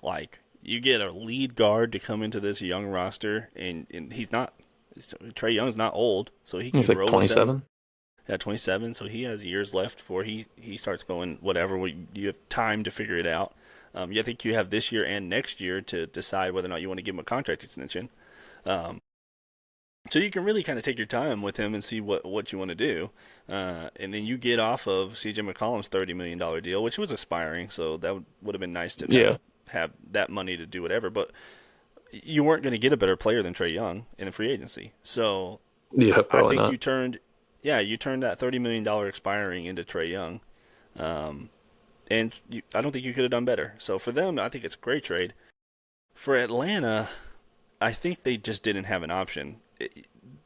Like you get a lead guard to come into this young roster, and he's not Trae Young's not old, so he can He's like grow with them 27. at 27. So he has years left before he starts going whatever. You have time to figure it out. I think you have this year and next year to decide whether or not you want to give him a contract extension. Um, so you can really kind of take your time with him and see what you want to do, and then you get off of CJ McCollum's $30 million deal, which was expiring. So that would have been nice to kind Yeah. of have that money to do whatever. But you weren't going to get a better player than Trae Young in the free agency. So Yeah, I probably think not. you turned that $30 million expiring into Trae Young, um, and I don't think you could have done better. So for them, I think it's a great trade. For Atlanta, I think they just didn't have an option.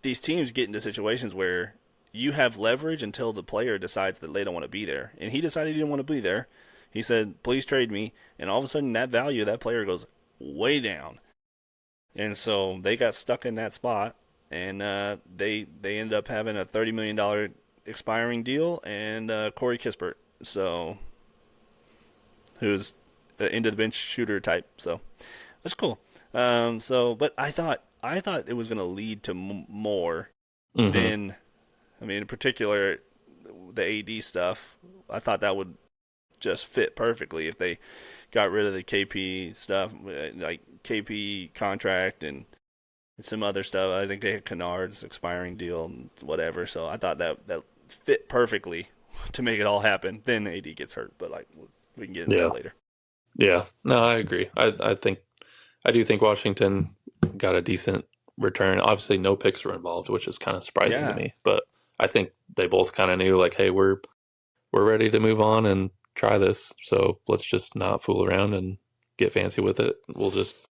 These teams get into situations where you have leverage until the player decides that they don't want to be there. And he decided he didn't want to be there. He said, please trade me. And all of a sudden, that value of that player goes way down. And so they got stuck in that spot. And they ended up having a $30 million expiring deal and Corey Kispert. So, who's an end of the bench shooter type. So, that's cool. But I thought it was going to lead to more Hmm. than, I mean, in particular, the AD stuff. I thought that would just fit perfectly if they got rid of the KP stuff, like KP contract and some other stuff. I think they had Kennard's expiring deal, and whatever. So I thought that fit perfectly to make it all happen. Then AD gets hurt, but like we can get into Yeah. that later. Yeah. No, I agree. I do think Washington got a decent return. Obviously, no picks were involved, which is kind of surprising to Yeah, me. But I think they both kind of knew like, hey, we're ready to move on and try this. So let's just not fool around and get fancy with it. We'll just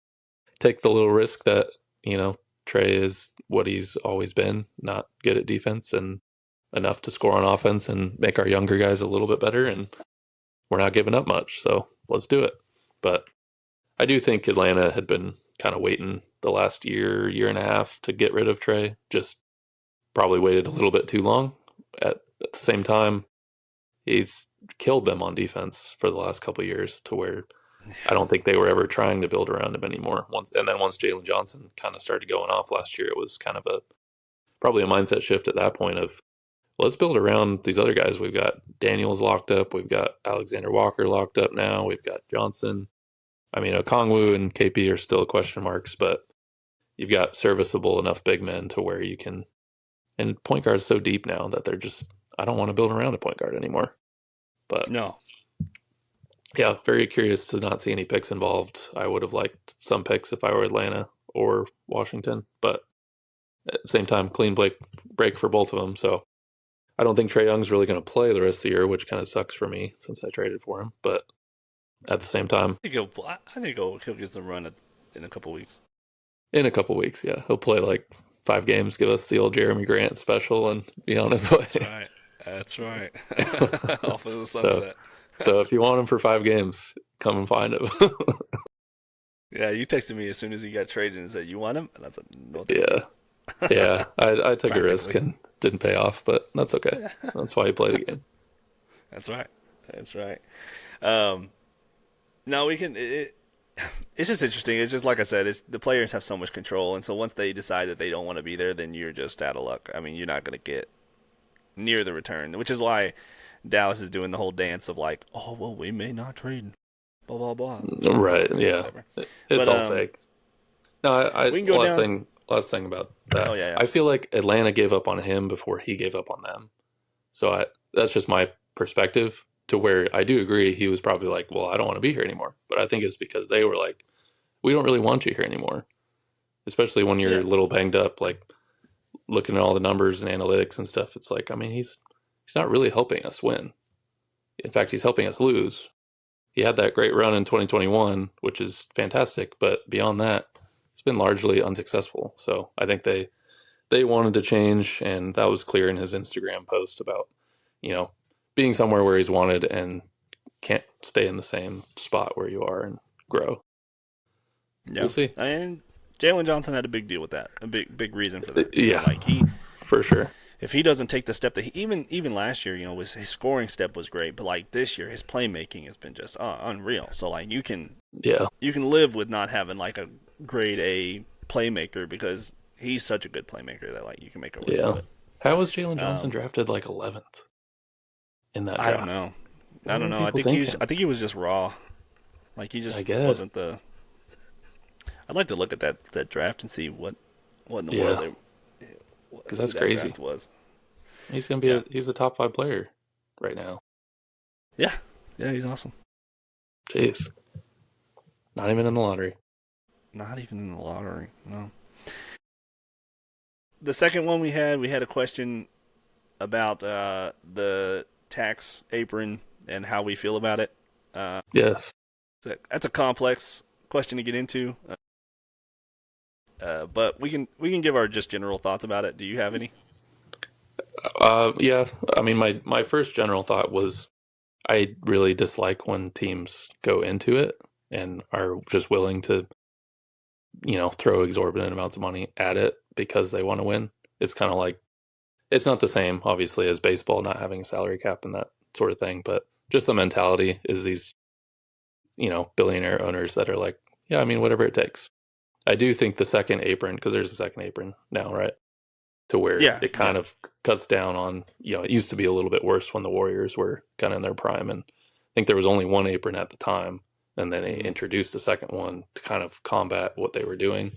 take the little risk that, you know, Trey is what he's always been, not good at defense and enough to score on offense and make our younger guys a little bit better. And we're not giving up much. So let's do it. But I do think Atlanta had been kind of waiting the last year and a half to get rid of Trey. Just probably waited a little bit too long. At the same time, he's killed them on defense for the last couple of years to where I don't think they were ever trying to build around him anymore. And then once Jalen Johnson kind of started going off last year, it was kind of probably a mindset shift at that point of let's build around these other guys. We've got Daniels locked up, we've got Alexander Walker locked up now, we've got Johnson. I mean, Okongwu and KP are still question marks, but you've got serviceable enough big men to where you can. And point guard is so deep now that they're just. I don't want to build around a point guard anymore. But No. yeah, very curious to not see any picks involved. I would have liked some picks if I were Atlanta or Washington, but at the same time, clean break for both of them. So I don't think Trae Young's really going to play the rest of the year, which kind of sucks for me since I traded for him. But at the same time, I think he'll get some run in a couple weeks. in a couple weeks, yeah, he'll play like 5 games, give us the old Jeremy Grant special, and be on his way. That's right. That's right. Off of the so, sunset. so if you want him for 5 games, come and find him. Yeah, you texted me as soon as he got traded and said, "You want him?" And I said, "No, thank Yeah, yeah. I took a risk Practically. and didn't pay off, but that's okay. That's why he played the game. That's right. That's right." Um, no, we can. It's just interesting. It's just like I said. The players have so much control, and so once they decide that they don't want to be there, then you're just out of luck. I mean, you're not going to get near the return, which is why Dallas is doing the whole dance of like, "Oh well, we may not trade." Blah blah blah. So Right? Yeah, whatever. it's But all fake. No, I we can go down. last thing about that. Oh yeah, yeah. I feel like Atlanta gave up on him before he gave up on them. So that's just my perspective. To where I do agree, he was probably like, "Well, I don't want to be here anymore." But I think it's because they were like, "We don't really want you here anymore," especially when you're Yeah. a little banged up. Like looking at all the numbers and analytics and stuff, it's like, I mean, he's not really helping us win. In fact, he's helping us lose. He had that great run in 2021, which is fantastic, but beyond that, it's been largely unsuccessful. So I think they wanted to change, and that was clear in his Instagram post about, you know, being somewhere where he's wanted and can't stay in the same spot where you are and grow. We'll Yeah. see. And Jalen Johnson had a big deal with that. A big reason for that. Yeah, Like for sure. if he doesn't take the step that even last year, his scoring step was great, but like this year, his playmaking has been just unreal. So like Yeah. you can live with not having like a grade A playmaker because he's such a good playmaker that like you can make it work Yeah. with it. How was Jalen Johnson Um, drafted like 11th in that I don't draft? know. I What don't were know. people thinking? I think he was just raw. Like he I just guess. wasn't the. I'd like to look at that draft and see what in the world Yeah, because who that's that crazy. draft was. He's gonna be Yeah. he's a top 5 player right now. Yeah. Yeah, he's awesome. Jeez, not even in the lottery. Not even in the lottery. No. The second one we had a question about the tax apron and how we feel about it. Uh, Yes. that's a complex question to get into, but we can give our just general thoughts about it. Do you have any? Yeah. I mean, my first general thought was I really dislike when teams go into it and are just willing to, throw exorbitant amounts of money at it because they want to win. It's kind of like it's not the same, obviously, as baseball not having a salary cap and that sort of thing, but just the mentality is these, billionaire owners that are like, yeah, I mean, whatever it takes. I do think the second apron, because there's a second apron now, right? To where Yeah, it yeah. kind of cuts down on, it used to be a little bit worse when the Warriors were kind of in their prime. And I think there was only one apron at the time. And then they Mhm. introduced a second one to kind of combat what they were doing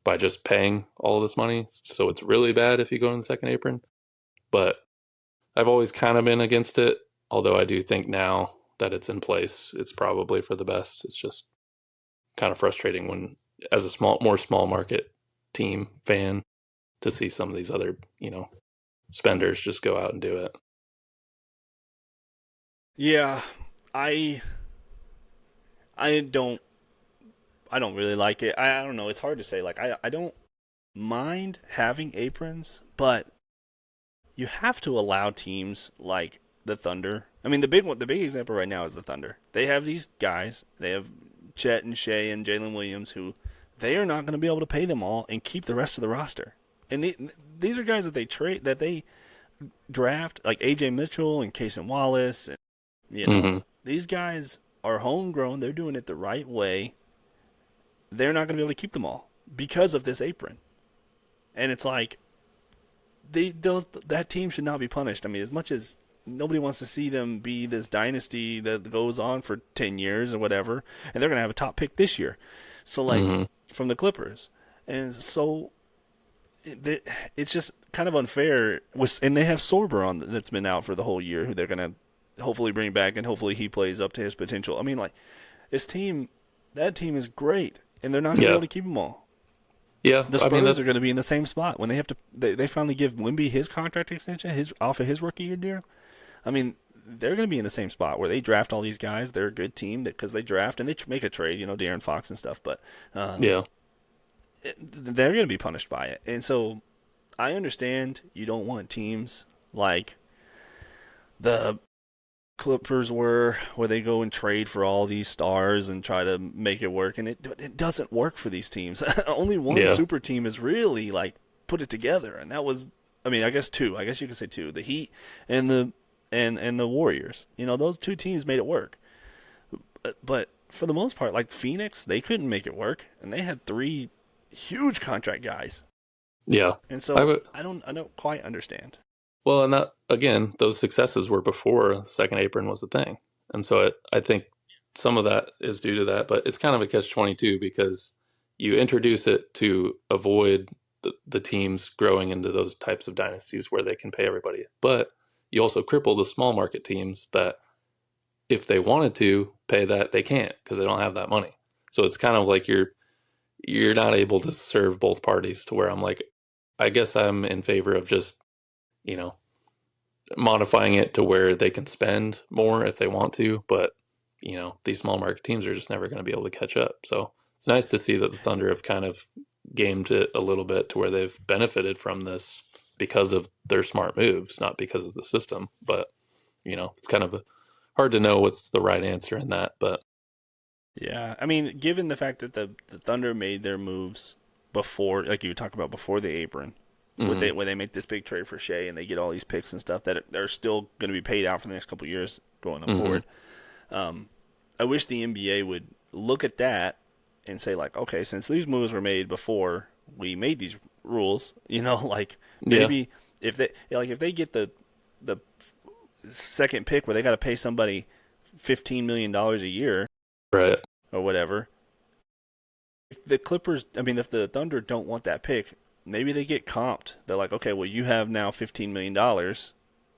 by just paying all of this money. So it's really bad if you go in the second apron. But I've always kind of been against it. Although I do think now that it's in place, it's probably for the best. It's just kind of frustrating when, as a more small market team fan, to see some of these other, spenders just go out and do it. Yeah, I I don't I don't really like it. I don't know. It's hard to say. Like I don't mind having aprons, but you have to allow teams like the Thunder. I mean, the big example right now is the Thunder. They have these guys. They have Chet and Shea and Jalen Williams, who they are not going to be able to pay them all and keep the rest of the roster. And these are guys that they draft, like AJ Mitchell and Casey Wallace. And, Mm-hmm. these guys are homegrown. They're doing it the right way. They're not going to be able to keep them all because of this apron. And it's like that team should not be punished. I mean, as much as nobody wants to see them be this dynasty that goes on for 10 years or whatever, and they're going to have a top pick this year. So, like, Mm-hmm. from the Clippers. And so it's just kind of unfair. And they have Sorber on that's been out for the whole year, who they're going to hopefully bring back, and hopefully he plays up to his potential. I mean, like, this team, that team is great, and they're not going to be Yeah. able to keep them all. Yeah. The I mean, Spurs are going that's, to be in the same spot when they have to. They finally give Wemby his contract extension, his off of his rookie year deal. I mean, they're going to be in the same spot where they draft all these guys. They're a good team because they draft and they make a trade, De'Aaron Fox and stuff. But yeah. they're going to be punished by it. And so I understand you don't want teams like the Clippers were, where they go and trade for all these stars and try to make it work, and it doesn't work for these teams. Only one Yeah. super team has really like put it together, and that was, I mean, I guess two. I guess you could say two: the Heat and the Warriors. Those two teams made it work. But for the most part, like Phoenix, they couldn't make it work, and they had three huge contract guys, Yeah. and I so would, I don't quite understand. well, and that, again, those successes were before the second apron was a thing. And so I think some of that is due to that, but it's kind of a catch 22 because you introduce it to avoid the teams growing into those types of dynasties where they can pay everybody. But you also cripple the small market teams that if they wanted to pay that, they can't because they don't have that money. So it's kind of like you're not able to serve both parties to where I'm like, I guess I'm in favor of just, you know, modifying it to where they can spend more if they want to, but these small market teams are just never going to be able to catch up. So it's nice to see that the Thunder have kind of gamed it a little bit to where they've benefited from this because of their smart moves, not because of the system. But it's kind of hard to know what's the right answer in that. But Yeah, I mean, given the fact that the Thunder made their moves before, like you talk about before the apron, mm, when they make this big trade for Shea and they get all these picks and stuff that are still going to be paid out for the next couple of years going on mm, forward. Um, I wish the NBA would look at that and say like, okay, since these moves were made before we made these rules, like yeah, maybe if they get the second pick where they got to pay somebody $15 million a year right, or whatever. If the Clippers, I mean, if the Thunder don't want that pick, maybe they get comped. They're like, okay, well, you have now $15 million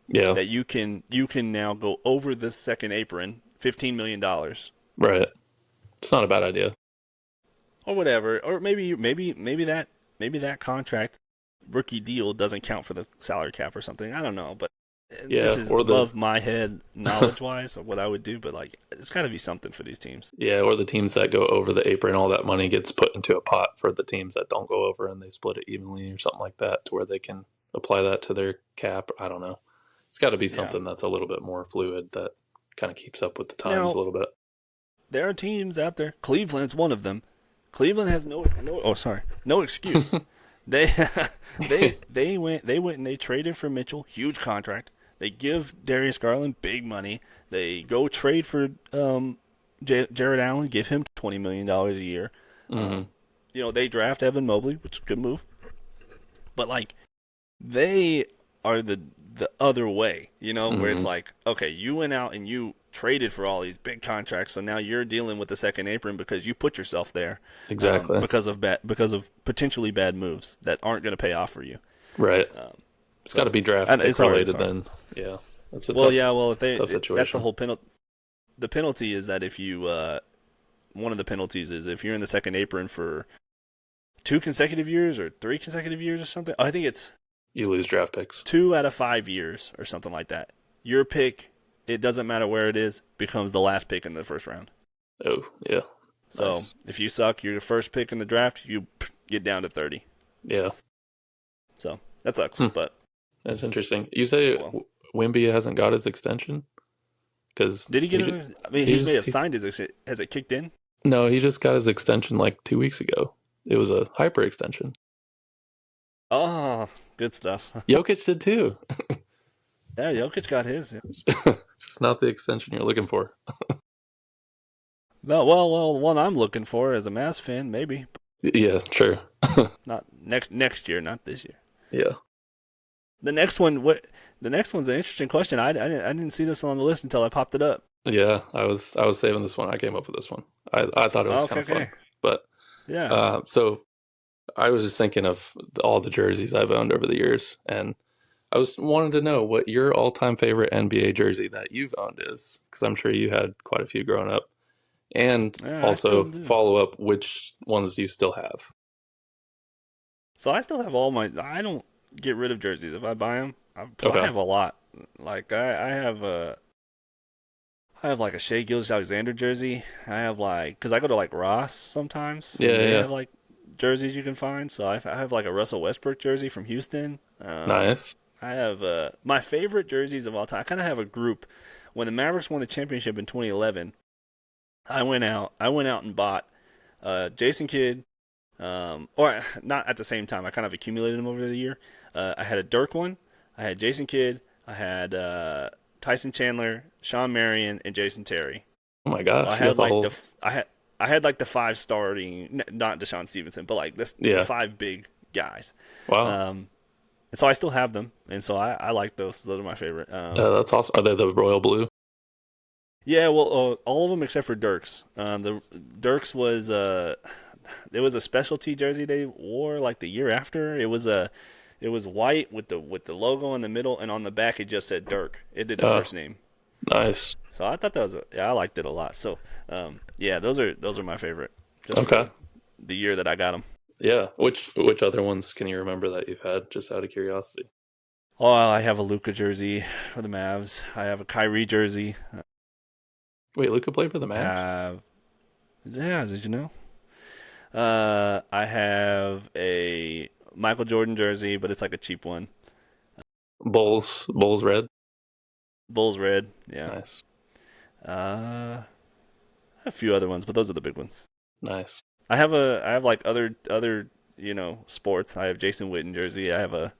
yeah, that you can now go over the second apron, $15 million right. It's not a bad idea. or whatever, or maybe that contract rookie deal doesn't count for the salary cap or something. I don't know, but this Yeah, is or the above my head knowledge wise of what I would do. But like, it's got to be something for these teams. Yeah, or the teams that go over the apron, all that money gets put into a pot for the teams that don't go over and they split it evenly or something like that to where they can apply that to their cap. I don't know. It's got to be Yeah. something that's a little bit more fluid that kind of keeps up with the times a Now little bit. there are teams out there. Cleveland's one of them. Cleveland has no excuse. They they went and they traded for Mitchell, huge contract. They give Darius Garland big money. They go trade for Jared Allen, give him $20 million a year. Hmm. They draft Evan Mobley, which is a good move. But like they are the other way, where it's Hmm. like, okay, you went out and you traded for all these big contracts, so now you're dealing with the second apron because you put yourself there, Exactly. because of potentially bad moves that aren't going to pay off for you. Right. It's got to So be draft and pick it's related hard. then. Yeah. That's a Well, yeah, tough, well, if tough that's the situation. whole penalty. The penalty is that if you one of the penalties is if you're in the second apron for 2 consecutive years or 3 consecutive years or something. I think it's You lose draft picks. 2 out of 5 years or something like that. Your pick, it doesn't matter where it is, becomes the last pick in the first round. Oh, yeah. So Nice. if you suck, you're the first pick in the draft, you get down to 30. Yeah. So that sucks, Hmm. but That's interesting. You say well. Wimby hasn't got his extension? Because Did he get his? I mean, he he may just have signed his. Has it kicked in? no, he just got his extension like 2 weeks ago. It was a hyper extension. Oh, good stuff. Jokic did too. Yeah, Jokic got his. Yeah. Just not the extension you're looking for. No, well, one I'm looking for as a Mavs fan, maybe Yeah, sure. not next year, not this year. Yeah. The next one, what? The next one's an interesting question. I didn't see this on the list until I popped it up. Yeah, I was saving this one. I came up with this one. I thought it was Oh, kind okay, of fun. okay, But yeah. so I was just thinking of all the jerseys I've owned over the years, and I was wanted to know what your all-time favorite NBA jersey that you've owned is, because I'm sure you had quite a few growing up, and Yeah, I still also do. follow up which ones you still have. So I still have all my. I don't get rid of jerseys if I buy them. I Okay. have a lot. Like I have like a Shea Gilgeous-Alexander jersey. I have like because I go to like Ross sometimes, Yeah, and yeah, they yeah. have like jerseys you can find. So I have like a Russell Westbrook jersey from Houston. Nice. I have my favorite jerseys of all time. I kind of have a group. When the Mavericks won the championship in 2011, I went out and bought Jason Kidd, or not at the same time. I kind of accumulated them over the year. I had a Dirk one. I had Jason Kidd. I had Tyson Chandler, Sean Marion, and Jason Terry. Oh my So I gosh, you got had the like whole. I had like the five starting, not Deshaun Stevenson, but like the Yeah. five big guys. Wow. Um, and so I still have them, and so I like those. Those are my favorite. That's awesome. Are they the royal blue? Yeah, well, all of them except for Dirks. The Dirks was it was a specialty jersey they wore like the year after. It was white with the logo in the middle, and on the back it just said Dirk. It did the Uh, first name. nice. So I thought that was yeah, I liked it a lot. So yeah, those are my favorite, just for Okay. the year that I got them. Yeah. Which other ones can you remember that you've had, just out of curiosity? Oh, I have a Luca jersey for the Mavs. I have a Kyrie jersey. Wait, Luca played for the I Mavs? have yeah, did you know? I have a Michael Jordan jersey, but it's like a cheap one. Bulls red. Bulls red, yeah. Nice. Uh, a few other ones, but those are the big ones. Nice. I have like other sports. I have Jason Witten jersey. I have a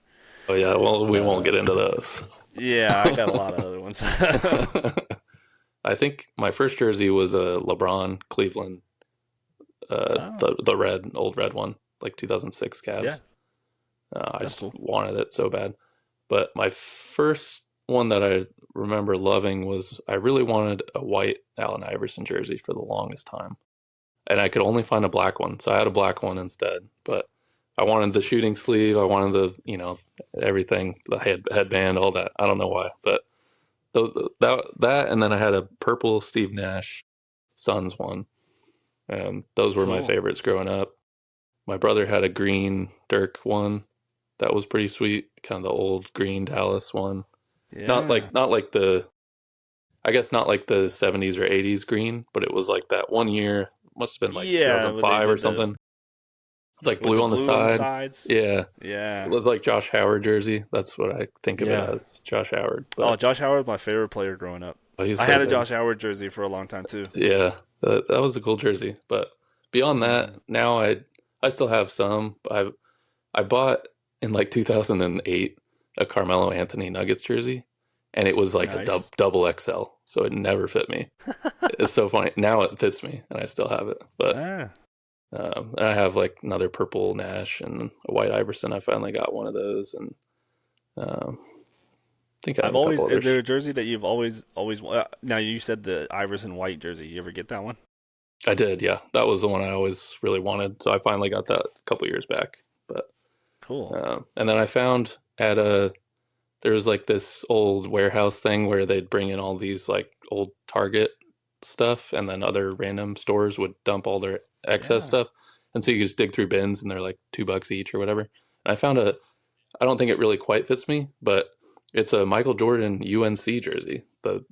Oh yeah. Well, we won't uh, get into those. yeah, I got a lot of other ones. I think my first jersey was a LeBron Cleveland, Oh, the red old red one, like 2006 yeah, Cavs. I that's just cool. wanted it so bad. But my first one that I remember loving was I really wanted a white Allen Iverson jersey for the longest time, and I could only find a black one, so I had a black one instead. But I wanted the shooting sleeve, I wanted the everything, the headband, all that. I don't know why, but that, and then I had a purple Steve Nash Suns one, and those were my Cool. favorites growing up. My brother had a green Dirk one that was pretty sweet, kind of the old green Dallas one. Yeah, Not like the I guess not like the 70s or 80s green, but it was like that one year, must have been like yeah. When they 2005 or did the something. It's like with blue the on the blue on the side. sides. Yeah. It Yeah, looks like Josh Howard jersey. That's what I think of it yeah. as, Josh Howard. Oh, But Josh Howard was my favorite player growing up. oh, he's I so had a good. Josh Howard jersey for a long time too. Yeah, that was a cool jersey. But beyond that, Hmm. now I still have some. I bought in like 2008 a Carmelo Anthony Nuggets jersey, and it was like a Nice. double XL, so it never fit me. It's so funny. Now it fits me, and I still have it. But Ah, and I have like another purple Nash and a white Iverson. I finally got one of those, and I think I have I've a couple always is there others. a jersey that you've always now you said the Iverson white jersey. You ever get that one? I did, yeah. That was the one I always really wanted. So I finally got that a couple years back. But Cool. and then I found at a there was like this old warehouse thing where they'd bring in all these like old Target stuff, and then other random stores would dump all their excess Yeah. stuff. And so you could just dig through bins, and they're like $2 each or whatever. And I found I don't think it really quite fits me, but it's a Michael Jordan UNC jersey, the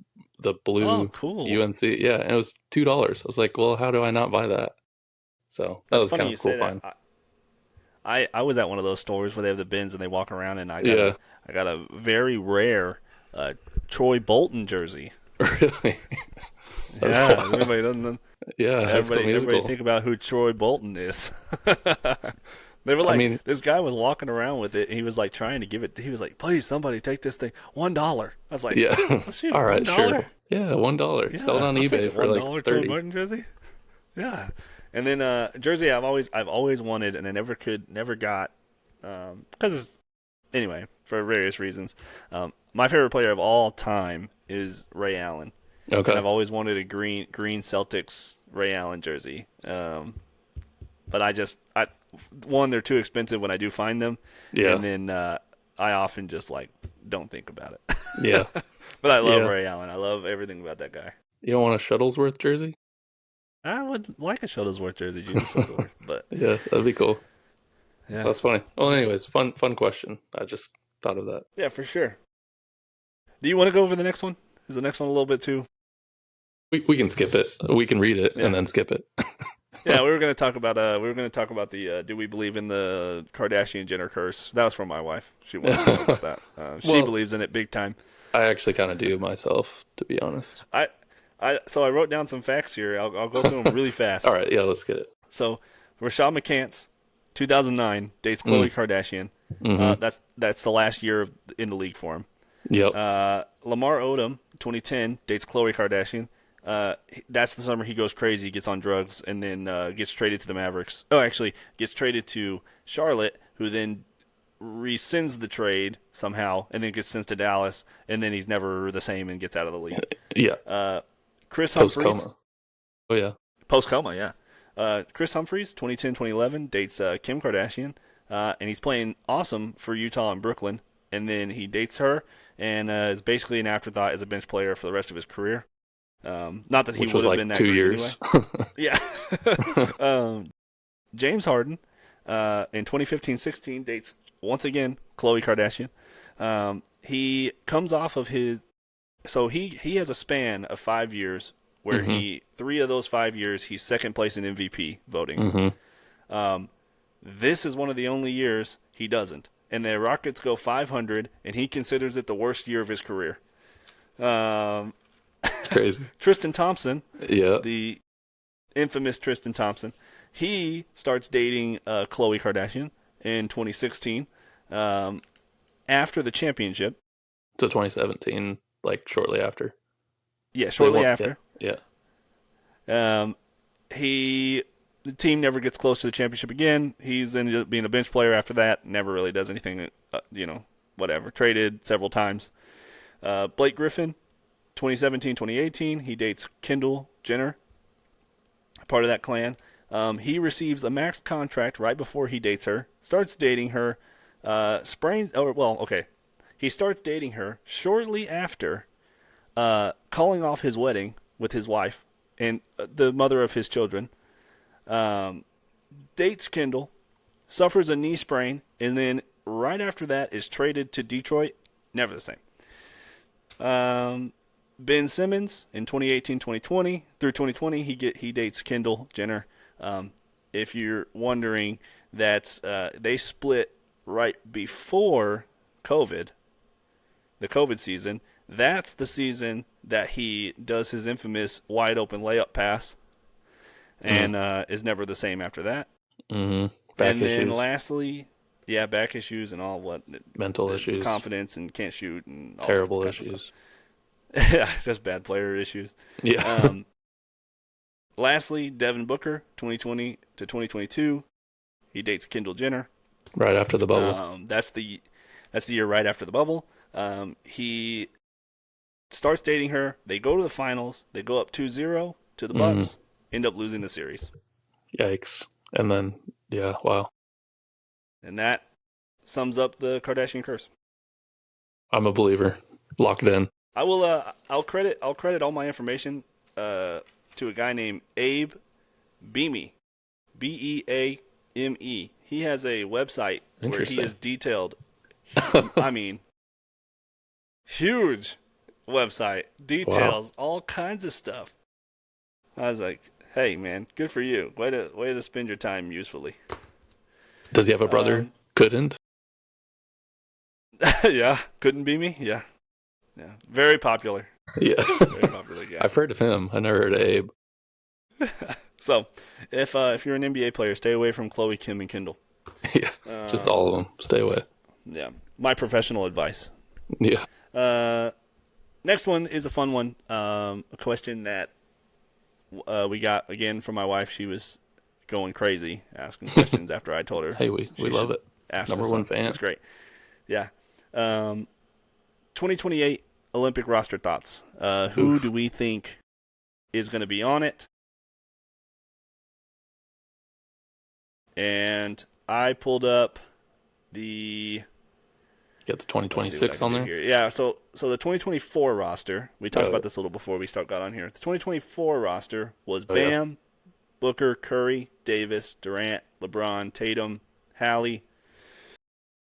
Oh, blue cool. UNC. Yeah, and it was $2. I was like, well, how do I not buy that? So that That's was funny kind of you a cool say that. find. I was at one of those stores where they have the bins and they walk around, and Yeah, I got a very rare uh, Troy Bolton jersey. really. That's Yeah, wild. everybody doesn't. Yeah, High School Everybody Musical. think about who Troy Bolton is. They were I like, mean, this guy was walking around with it. And he was like trying to give it. He was like, please, somebody take this thing. $1. I was like, yeah. oh shoot, All one right, dollar. sure. Yeah, $1. Sell it Yeah, on I'll take eBay it. for one like dollar Troy 30. Bolton jersey. Yeah, and then jersey I've always wanted, and I never got because anyway for various reasons. My favorite player of all time is Ray Allen, and Okay. I've always wanted a green Celtics Ray Allen jersey. But I one, they're too expensive when I do find them, Yeah. and then I often just like don't think about it. Yeah. But I love Yeah. Ray Allen. I love everything about that guy. You don't want a Shuttlesworth jersey? I would like a Shuttlesworth jersey, Jesus Shuttlesworth, but Yeah, that'd be cool. yeah, That's funny. Well, anyways, fun question. I just thought of that. yeah, for sure. Do you want to go over the next one? Is the next one a little bit too? We can skip it. We can read it and Yeah, then skip it. yeah. We were going to talk about the do we believe in the Kardashian Jenner curse? That was from my wife. She wanted to know about that. She Well, believes in it big time. I actually kind of do myself, to be honest. I so I wrote down some facts here. I'll go through them really All fast. right, yeah, let's get it. So Rashad McCants, 2009, dates Mm, Khloe Kardashian. mm-hmm. That's the last year in the league for him. Yep. Lamar Odom, 2010, dates Khloe Kardashian. That's the summer he goes crazy, gets on drugs, and then gets traded to the Mavericks. Oh, actually, gets traded to Charlotte, who then rescinds the trade somehow, and then gets sent to Dallas, and then he's never the same and gets out of the league. Yeah. Chris Post Humphries, coma. Oh yeah. post coma, yeah. Chris Humphries, 2010 2011, dates Kim Kardashian, and he's playing awesome for Utah and Brooklyn. And then he dates her and is basically an afterthought as a bench player for the rest of his career. Not that he Which would was have been like that two great anyway. years. Yeah. um, James Harden in 2015-16 dates once again Khloe Kardashian. He comes off of his so he has a span of 5 years where Mm-hmm. he 3 of those 5 years he's second place in MVP voting. Mm-hmm. Um, this is one of the only years he doesn't, and the Rockets go 500, and he considers it the worst year of his career. Um, It's crazy. Tristan Thompson, Yeah. the infamous Tristan Thompson, he starts dating Khloe Kardashian in 2016 um, after the championship. So 2017, like shortly after. Yeah, They shortly won. Yeah. after. Yeah. Um, the team never gets close to the championship again. He's ended up being a bench player after that. Never really does anything. Whatever. Traded several times. Blake Griffin, 2017-2018. He dates Kendall Jenner, part of that clan. He receives a max contract right before he dates her. Starts dating her. Okay. He starts dating her shortly after calling off his wedding with his wife and the mother of his children. Dates Kendall, suffers a knee sprain, and then right after that is traded to Detroit. Never the same. Ben Simmons in 2018-2020 through 2020, he dates Kendall Jenner. If you're wondering, that's they split right before COVID, the COVID season. That's the season that he does his infamous wide open layup pass and is never the same after that. Mm-hmm. Back And then issues, lastly, yeah, back issues and all mental the issues, confidence and can't shoot and all sorts terrible of kinds of stuff. issues. Yeah, just bad player issues. Yeah. Um, lastly, Devin Booker, 2020 to 2022, he dates Kendall Jenner. Right after the bubble. That's the year right after the bubble. He starts dating her. They go to the finals. They go up 2-0 to the Mm, Bucks. End up losing the series, yikes. And then, yeah, wow. and that sums up the Kardashian curse. I'm a believer. Locked in. I will. I'll credit all my information to a guy named Abe Beame, Beame. He has a website where he Interesting. has detailed I mean, huge website, Wow. details, all kinds of stuff. I was like, hey man, good for you. Way to spend your time usefully. Does he have a brother? Um, Couldn't. yeah, couldn't be me. Yeah, yeah, very popular, Yeah. very popular guy. I've heard of him. I never heard of Abe. So, if you're an NBA player, stay away from Chloe, Kim, and Kendall. Yeah. Just all of Um, them. Stay away. yeah, my professional advice. Yeah. Uh, Next one is a fun one. A question that we got again from my wife. She was going crazy asking questions after I told her Hey, we she love should it. ask Number us one some. fan. It's great. Yeah. Um, 2028 Olympic roster thoughts. Who Oof. do we think is going to be on it? And I pulled up the. You got the Let's see what I 2026 can on do there? here. Yeah, so the 2024 roster. We talked Oh, about this a little before we got on here. The 2024 roster was oh yeah. Bam, Booker, Curry, Davis, Durant, LeBron, Tatum, Hallie,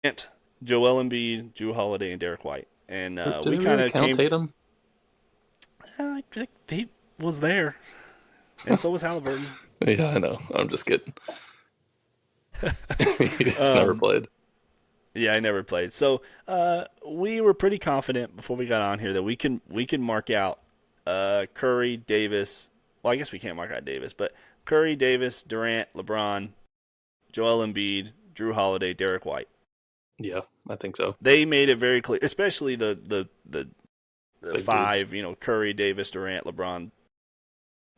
Ant, Joel Embiid, Drew Holiday, and Derek White. And Did we we kind really of count came. Tatum? I think he was there, and so was Halliburton. Yeah, I know. I'm just kidding. He just never Um, played. yeah, I never played. So we were pretty confident before we got on here that we can mark out Curry, Davis. Well, I guess we can't mark out Davis, but Curry, Davis, Durant, LeBron, Joel Embiid, Drew Holiday, Derek White. Yeah, I think so. They made it very clear, especially the Big dudes. five, Curry, Davis, Durant, LeBron,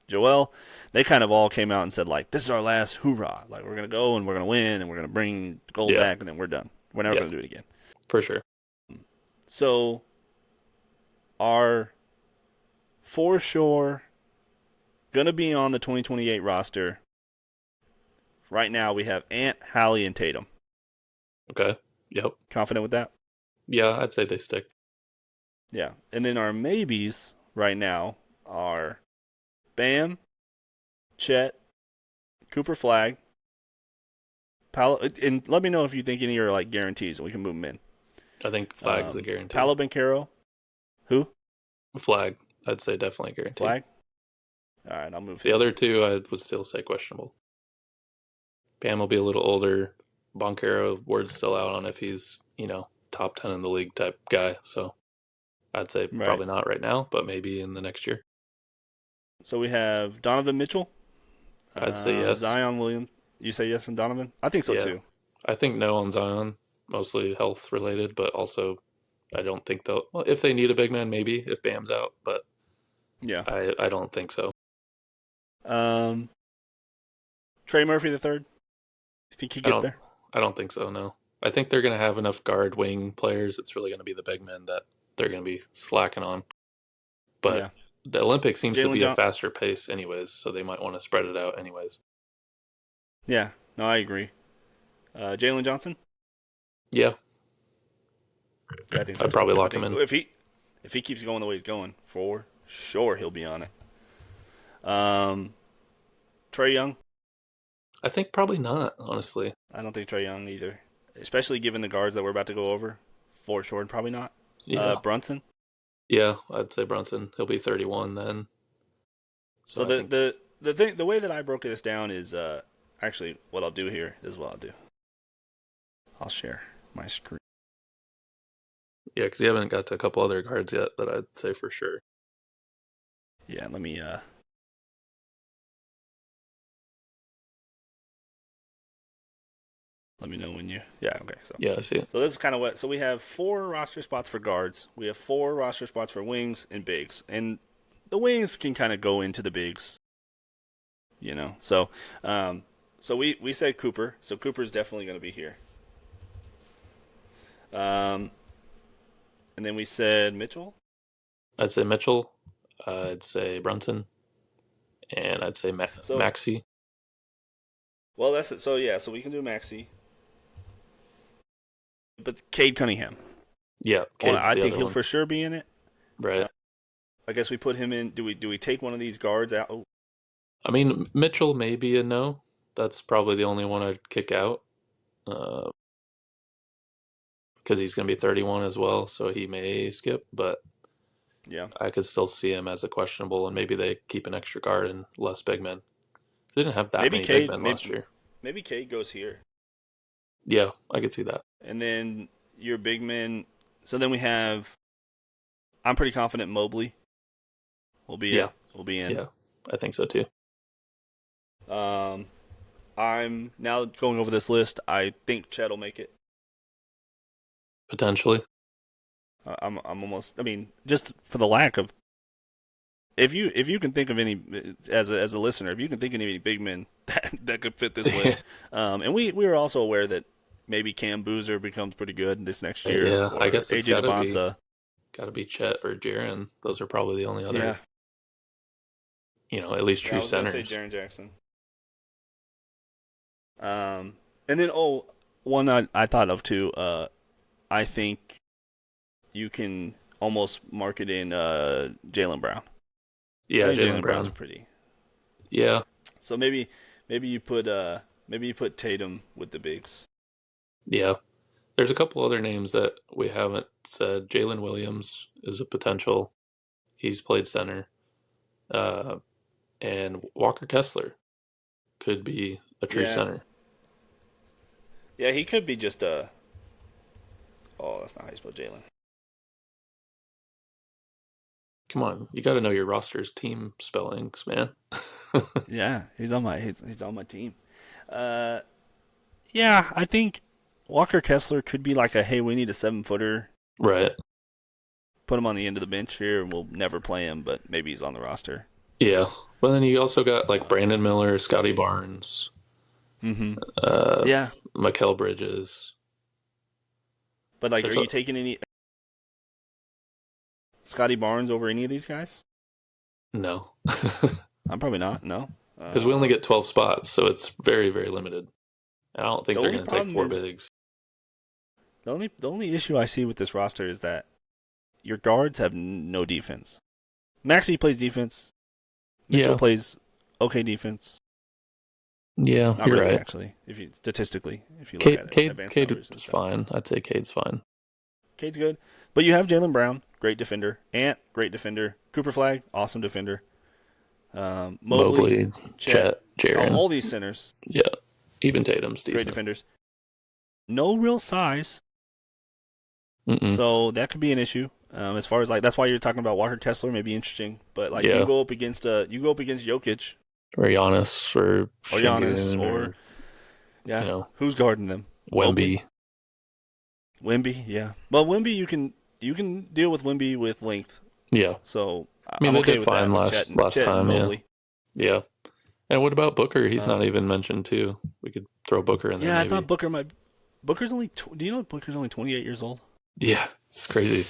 Joel. They kind of all came out and said like, "This is our last hoorah! Like we're gonna go and we're gonna win and we're gonna bring the gold Yeah, back and then we're done. We're never yeah, gonna do it again." for sure. So are for sure gonna be on the 2028 roster. Right now we have Ant, Hallie, and Tatum. Okay. Yep. Confident with that? Yeah, I'd say they stick. Yeah. And then our maybes right now are Bam, Chet, Cooper Flag, and let me know if you think any are like guarantees and we can move them in. I think Flag's a guarantee. Paolo Bencaro, who? Flag, I'd say definitely a guarantee. Flag. All right, I'll move The him in. other two, I would still say questionable. Bam will be a little older. Boncaro, word's still out on if he's, top 10 in the league type guy. So I'd say Right. probably not right now, but maybe in the next year. So we have Donovan Mitchell, I'd say yes. Zion Williams. You say yes on Donovan? I think so Yeah. too. I think no on Zion, mostly health related, but also I don't think they'll. Well, if they need a big man, maybe if Bam's out, but Yeah. I don't think so. Um, Trey Murphy the third. You think he I gets don't there? I don't think so. No, I think they're gonna have enough guard wing players. It's really gonna be the big men that they're gonna be slacking on. But Yeah. the Olympics seems to Jalen be a John. faster pace, anyways, so they might want to spread it out, anyways. Yeah. No, I agree. Jalen Johnson. Yeah, Yeah, I think so I'd too. probably I lock him think in. if he keeps going the way he's going, for sure he'll be on it. Um, Trey Young. I think probably not, honestly. I don't think Trey Young either, especially given the guards that we're about to go over. For sure, probably not. Yeah, Brunson. yeah, I'd say Brunson. He'll be 31 then, So so I think the way that I broke this down is actually what I'll do here is what I'll do. I'll share my screen. yeah, because you haven't got to a couple other guards yet that I'd say for sure. Yeah, let me know when you. Yeah, okay. So Yeah, I see it. so this is kind of what. So we have 4 roster spots for guards. We have 4 roster spots for wings and bigs, and the wings can kind of go into the bigs. So we said Cooper. So Cooper's definitely going to be here. Um, and then we said Mitchell. I'd say Mitchell. I'd say Brunson, and I'd say So Maxi. well, that's it. So yeah, so we can do Maxi, but Cade Cunningham. Yeah, Well, Cade's I the think other he'll one. for sure be in it. Right. I guess we put him in. Do we take one of these guards out? Oh, I mean, Mitchell may be a no. That's probably the only one I'd kick out. Uh, because he's going to be 31 as well, so he may skip. But Yeah. I could still see him as a questionable, and maybe they keep an extra guard and less big men. They didn't have that Maybe many big Cade. men last year. Maybe Cade goes here, Yeah, I could see that. and then your big men. So then we have. I'm pretty confident Mobley will be Yeah, it. Will be in. yeah, I think so too. Um, I'm now going over this list. I think Chet will make it. Potentially. I'm almost. I mean, just for the lack of. If you can think of any as a listener, if you can think of any big men that could fit this list, and we were also aware that maybe Cam Boozer becomes pretty good this next year, Yeah, I or guess it's AJ DeBonsa. gotta be Chet or Jaren. Those are probably the only Yeah, other, at least yeah, I true was gonna say centers. Jaren Jackson. And then one I thought of too. I think you can almost mark it in Jalen Brown. I Yeah, think Jalen Jalen Brown's Brown. pretty. Yeah, So maybe you put Tatum with the bigs. yeah. There's a couple other names that we haven't said. Jalen Williams is a potential. He's played center. Uh, and Walker Kessler could be a true Yeah, center. yeah, he could be just a. Oh, that's not how you spell Jalen. Come on, you got to know your roster's team spellings, man. Yeah, he's on my team. Uh, yeah, I think Walker Kessler could be like a hey, we need a 7-footer. Right. Put him on the end of the bench here, and we'll never play him, but maybe he's on the roster. Yeah. But then you also got like Uh, Brandon Miller, Scotty Barnes, mm-hmm. uh, Yeah, Mikael Bridges. but like, are There's a you taking any Scotty Barnes over any of these guys? no, I'm probably not. No. because we only get 12 spots, so it's very, very limited. And I don't think The they're only going to take problem four is bigs. the only issue I see with this roster is that your guards have no defense. Maxey plays defense. Mitchell Yeah, plays okay defense. yeah, Not you're really, right. actually. If you statistically, if you look Cade, at it, Cade, advanced Cade numbers and is stuff. fine. I'd say Cade's fine. Cade's good, but you have Jalen Brown, great defender. Ant, great defender. Cooper Flag, awesome defender. Mobley, Mobley, Chet, Chet, Jaren. all these centers, Yeah, even Tatum's great decent. defenders. No real size, Mm-mm. so that could be an issue. As far as like that's why you're talking about Walker Kessler may be interesting, but like Yeah, you go up against Jokic or Giannis or or Giannis Şengün or or you yeah, know who's guarding them? Mobley, Wemby. Wemby, yeah. Well, Wemby you can deal with Wemby with length, Yeah, so I mean I'm they okay did with fine that with Chet last Chet and time. Yeah, Mobley. yeah. And what about Booker? He's not Um, even mentioned too. We could throw Booker in there yeah, I thought maybe. Booker's only. Do you know Booker's only 28 years old? Yeah, it's crazy.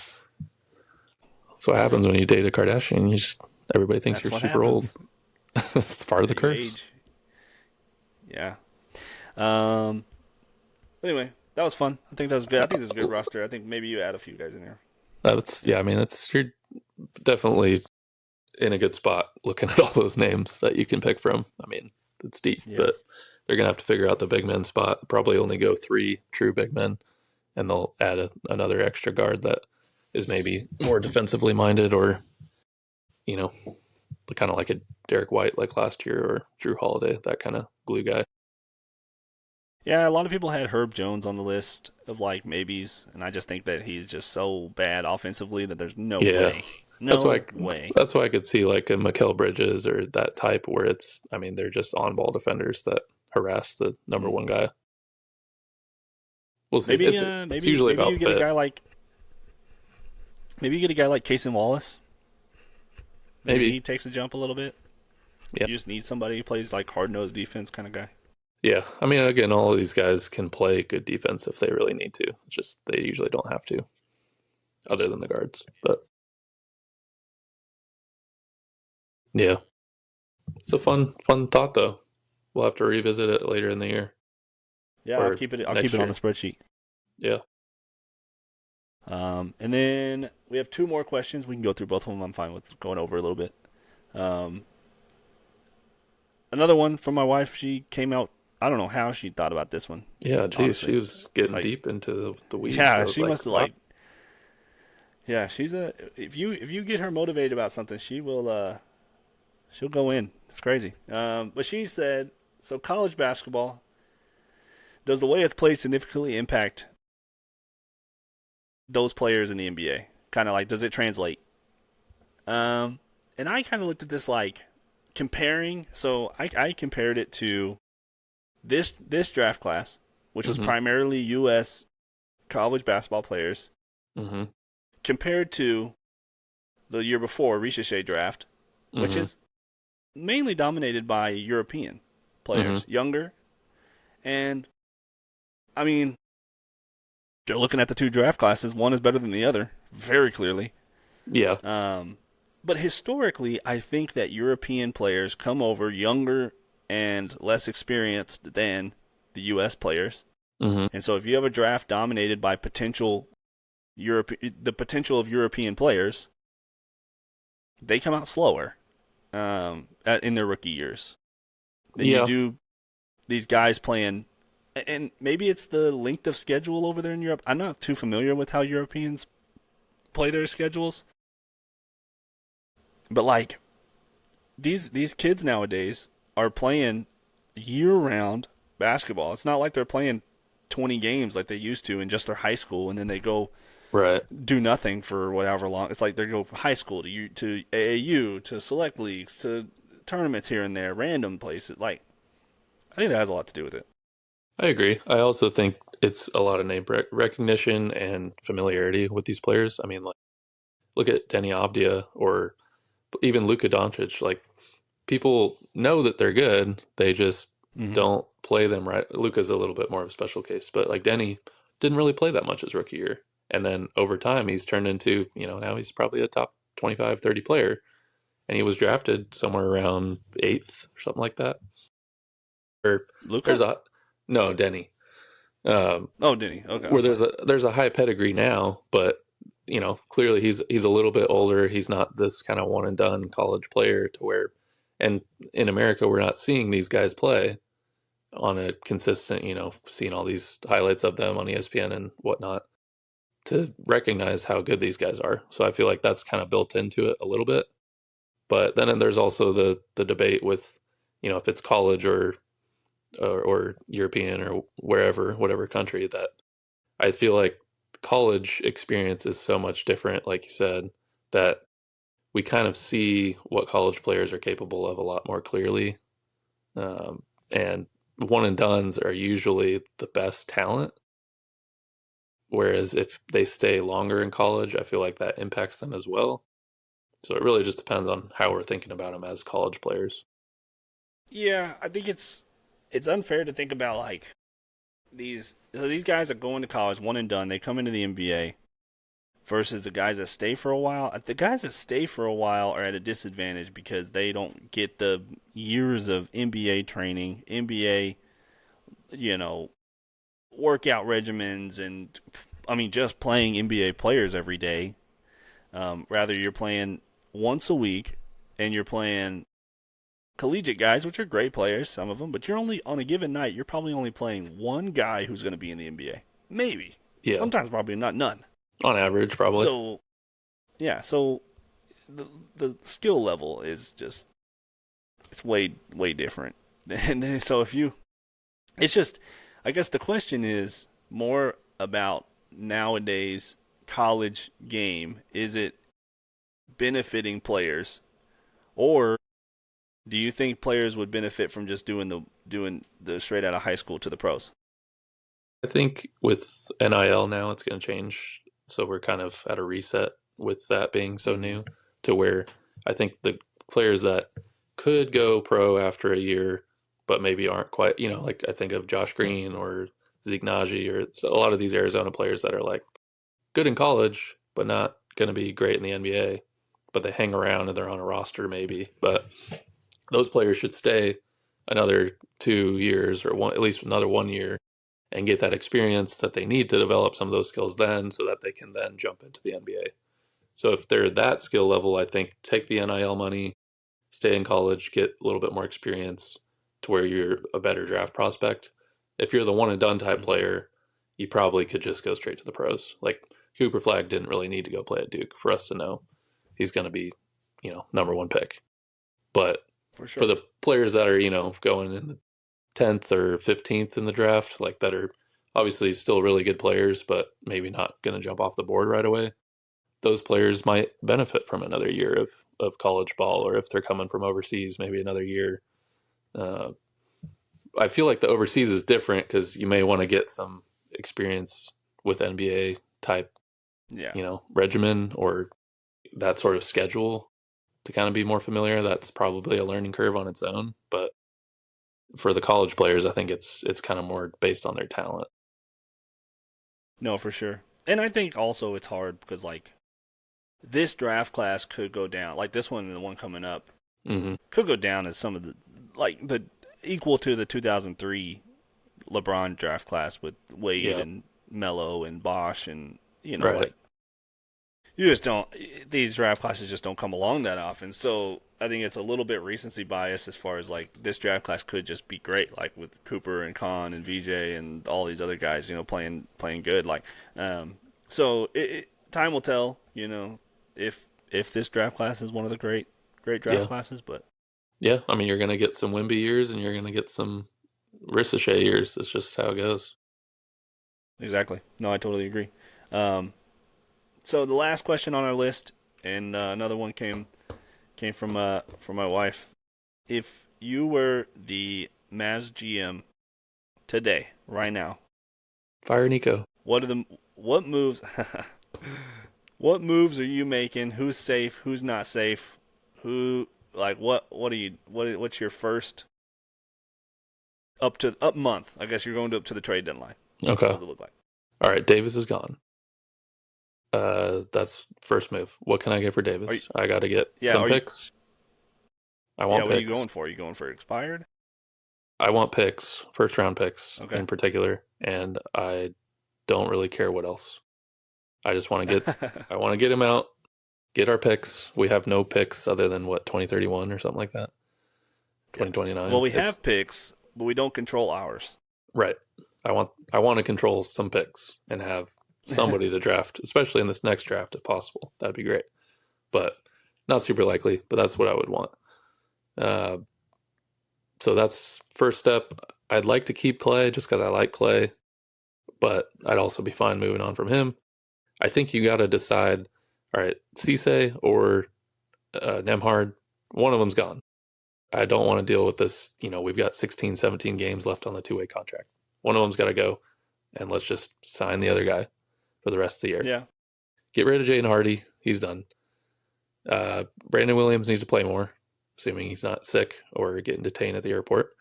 That's what happens when you date a Kardashian. Everybody thinks That's you're what super old. happens. It's part of Yeah, the you curse. age. Yeah. Um. Anyway, that was fun. I think that was good. I think this is a good roster. I think maybe you add a few guys in there. That's yeah. I mean, it's you're definitely in a good spot looking at all those names that you can pick from. I mean, it's deep, Yeah. but they're gonna have to figure out the big men spot. Probably only go three true big men, and they'll add another extra guard that is maybe more defensively minded, or you know, kind of like a Derek White like last year, or Drew Holiday, that kind of glue guy. Yeah, a lot of people had Herb Jones on the list of like maybes, and I just think that he's just so bad offensively that there's no Yeah, way, that's why no way. that's why I could see like a Mikael Bridges or that type where it's. I mean, they're just on ball defenders that harass the number Mm. one guy. We'll see. Maybe, It's usually maybe about you get a fit. guy like maybe you get a guy like Cason Wallace. Maybe Maybe. he takes a jump a little bit. Yeah. You just need somebody who plays like hard nosed defense kind of guy. Yeah. I mean, again, all of these guys can play good defense if they really need to. It's just they usually don't have to, other than the guards. But yeah, it's a fun thought though. We'll have to revisit it later in the year Yeah, I'll or keep it. I'll next keep it on year. the spreadsheet. Yeah. And then we have two more questions. We can go through both of them. I'm fine with going over a little bit. Um, another one from my wife. She came out. I don't know how she thought about this one, Yeah, geez, she honestly. was getting Like, deep into the weeds. I yeah, was she must like, have wow. like, yeah, she's a. If you get her motivated about something, she'll go in. It's crazy. But she said so. College basketball, does the way it's played significantly impact those players in the NBA? Kind of like, does it translate? Um, and I kind of looked at this like comparing. So I compared it to this draft class, which was Mm-hmm. primarily U.S. college basketball players, Mm-hmm. compared to the year before Ricochet draft, which Mm-hmm. is mainly dominated by European Mm-hmm. players, younger. And I mean, they're looking at the two draft classes. One is better than the other, very clearly. Yeah. Um, but historically, I think that European players come over younger and less experienced than the U.S. players. Mm-hmm. And so, if you have a draft dominated by the potential of European players, they come out slower in their rookie years than you Yeah. do these guys playing. And maybe it's the length of schedule over there in Europe. I'm not too familiar with how Europeans play their schedules, but like these kids nowadays are playing year round basketball. It's not like they're playing 20 games like they used to in just their high school and then they go Right. do nothing for whatever long. It's like they go from high school to AAU to select leagues to tournaments here and there, random places. Like I think that has a lot to do with it. I agree. I also think it's a lot of name recognition and familiarity with these players. I mean, like, look at Denny Avdia or even Luka Doncic. Like, people know that they're good. They just Mm-hmm. don't play them right. Luka's a little bit more of a special case, but like Denny didn't really play that much his rookie year. And then over time, he's turned into, now he's probably a top 25, 30 player. And he was drafted somewhere around eighth or something like that. Or there's Luca? a, no, Denny. Um, Oh, Denny. Okay, I where was like, there's a high pedigree now, but clearly he's a little bit older. He's not this kind of one and done college player to where, and in America we're not seeing these guys play on a consistent, seeing all these highlights of them on ESPN and whatnot to recognize how good these guys are. So I feel like that's kind of built into it a little bit. But then there's also the debate with, if it's college or European or wherever, whatever country, that I feel like college experience is so much different, like you said, that we kind of see what college players are capable of a lot more clearly. And one and dones are usually the best talent. Whereas if they stay longer in college, I feel like that impacts them as well. So it really just depends on how we're thinking about them as college players. yeah, I think it's unfair to think about like these guys are going to college one and done. They come into the NBA versus the guys that stay for a while. The guys that stay for a while are at a disadvantage because they don't get the years of NBA training, NBA, you know, workout regimens, and I mean just playing NBA players every day. Rather, you're playing once a week, and you're playing collegiate guys, which are great players, some of them, but you're only on a given night. You're probably only playing one guy who's going to be in the NBA, maybe. Yeah, Sometimes probably not none. on average, probably. So yeah, so the skill level is just it's way different. And then, so if you, it's just, I guess the question is more about nowadays college game. Is it benefiting players, or do you think players would benefit from just doing the straight out of high school to the pros? I think with NIL now, it's going to change. So we're kind of at a reset with that being so Mm-hmm. new to where I think the players that could go pro after a year, but maybe aren't quite, like I think of Josh Green or Zeke Naji or so a lot of these Arizona players that are like good in college, but not going to be great in the NBA, but they hang around and they're on a roster maybe. But those players should stay another 2 years or at least another 1 year and get that experience that they need to develop some of those skills then so that they can then jump into the NBA. So if they're that skill level, I think take the NIL money, stay in college, get a little bit more experience, to where you're a better draft prospect. If you're the one and done type Mm-hmm. player, you probably could just go straight to the pros. Like Cooper Flag didn't really need to go play at Duke for us to know he's going to be, number one pick. But For for sure. the players that are, going in the 10th or 15th in the draft, like that are obviously still really good players, but maybe not going to jump off the board right away. Those players might benefit from another year of college ball, or if they're coming from overseas, maybe another year. Uh, I feel like the overseas is different because you may want to get some experience with NBA type, Yeah. regimen or that sort of schedule to kind of be more familiar. That's probably a learning curve on its own, but for the college players, I think it's kind of more based on their talent. No, for sure. And I think also it's hard because like this draft class could go down. Like this one and the one coming up Hmm. could go down as some of the equal to the 2003 LeBron draft class with Wade Yeah, and Melo and Bosch and right. like you just don't these draft classes just don't come along that often. So I think it's a little bit recency bias as far as like this draft class could just be great, like with Cooper and Khan and VJ and all these other guys, playing good. Like, time will tell, if this draft class is one of the great draft Yeah, classes. But yeah. I mean, you're gonna get some Wimby years, and you're gonna get some Ricochet years. That's just how it goes. exactly, no, I totally agree. Um, so the last question on our list, and another one came from my wife. If you were the Mavs GM today, right now, Fire Nico. what moves what moves are you making? Who's safe? Who's not safe? Who like what are you what's your first up month? I guess you're going up to the trade deadline. Okay. What does it look like? All right. Davis is gone. That's first move. What can I get for Are you, Davis? I got to get yeah, some are you picks. I yeah, want what are you picks. going for? Are you going for expired? I want picks, first round picks Okay. in particular, and I don't really care what else. I just want to get I want to get him out, get our picks. We have no picks other than what 2031 or something like that. Yeah. Well, 2029. we It's have picks, but we don't control ours. right. I want to control some picks and have somebody to draft, especially in this next draft if possible. That'd be great. But not super likely, but that's what I would want. Uh, so that's first step. I'd like to keep Clay just because I like Clay, but I'd also be fine moving on from him. I think you got to decide. All right, Cisse or Nemhard, one of them's gone. I don't want to deal with this. We've got 16, 17 games left on the two-way contract. One of them's got to go, and let's just sign the other guy for the rest of the year. Yeah. Get rid of Jaden Hardy. He's done. Brandon Williams needs to play more, assuming he's not sick or getting detained at the airport.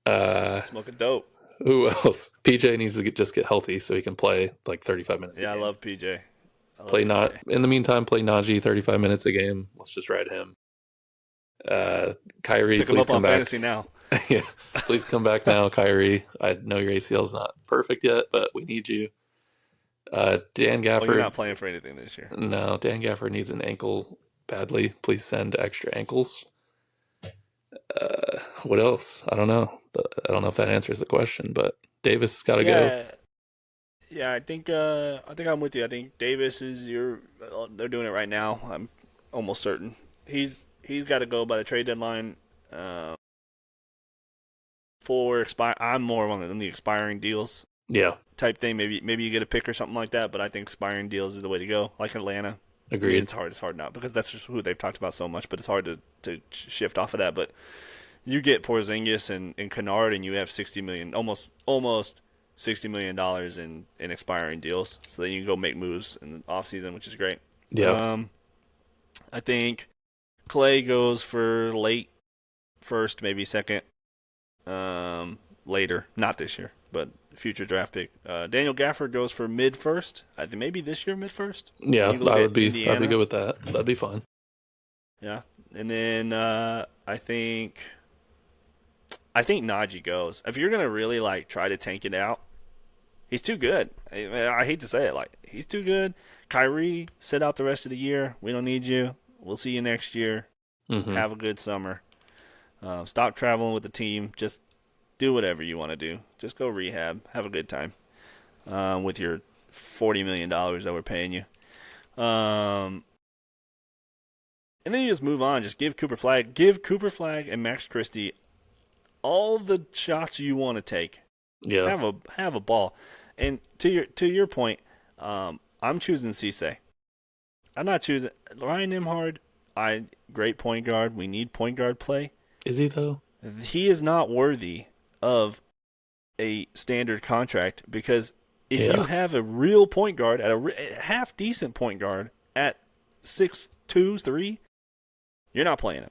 Uh, Smoking dope. who else? PJ needs to just get healthy so he can play like 35 minutes a Yeah, I game. love PJ. I love Play not PJ. in the meantime. Play Najee 35 minutes a game. Let's just ride him. Kyrie, Pick him please up come on back. fantasy now. Yeah, please come back now, Kyrie. I know your ACL is not perfect yet, but we need you. Dan Oh, you're not Gafford. playing for anything this year. No, Dan Gafford needs an ankle badly. Please send extra ankles. What else? I don't know. I don't know if that answers the question, but Davis has got to go. Yeah, yeah. I think I'm with you. I think Davis is your. They're doing it right now. I'm almost certain he's got to go by the trade deadline. Uh, for expire, I'm more on the expiring deals Yeah, type thing. Maybe you get a pick or something like that. But I think expiring deals is the way to go. Like Atlanta. I mean, agreed. it's hard. It's hard not because that's just who they've talked about so much. But it's hard to shift off of that. But you get Porzingis and Kennard, and you have 60 million, almost $60 million in expiring deals. So then you can go make moves in the offseason, which is great. Yeah, I think Clay goes for late first, maybe second. Later, not this year, but future draft pick. Daniel Gafford goes for mid first. I think maybe this year mid first. And yeah. you look at I'd be Indiana. good with that. That'd be fine. Yeah, and then I think Najee goes. If you're gonna really like try to tank it out, he's too good. I hate to say it, like he's too good. Kyrie, sit out the rest of the year. We don't need you. We'll see you next year. Hmm. Have a good summer. Stop traveling with the team. Just do whatever you want to do. Just go rehab. Have a good time with your $40 million that we're paying you. Um, and then you just move on. Just give Cooper Flag and Max Christie all the shots you want to take. Yeah. Have a ball. And to your point, I'm choosing Cisse. I'm not choosing Ryan Nimhard. Great point guard. We need point guard play. Is he though? He is not worthy of a standard contract because if you Yeah. have a real point guard at a half decent point guard at 6'2", 3, you're not playing him.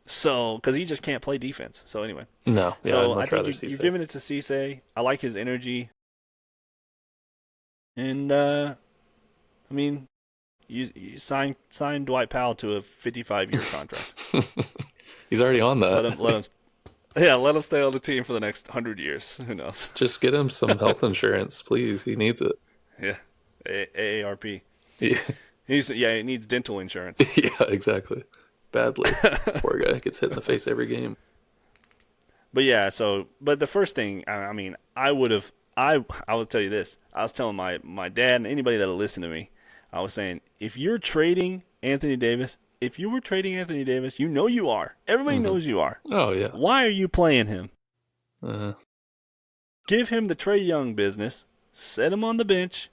So, because he just can't play defense. So anyway, No. Yeah. I'd so I much think rather see you're say. giving it to Cisse. I like his energy, and I mean, you sign Dwight Powell to a 55-year contract. He's already on that. Let him, yeah, let him stay on the team for the next 100 years. Who knows? Just get him some health insurance, please. He needs it. Yeah, AARP. Yeah, He needs dental insurance. yeah, exactly. Badly. Poor guy gets hit in the face every game. But yeah, but the first thing, I mean, I will tell you this. I was telling my dad and anybody that'll listen to me, I was saying, if you were trading Anthony Davis, you know you are. Everybody knows you are. Oh yeah. Why are you playing him? Uh, Give him the Trae Young business. Set him on the bench.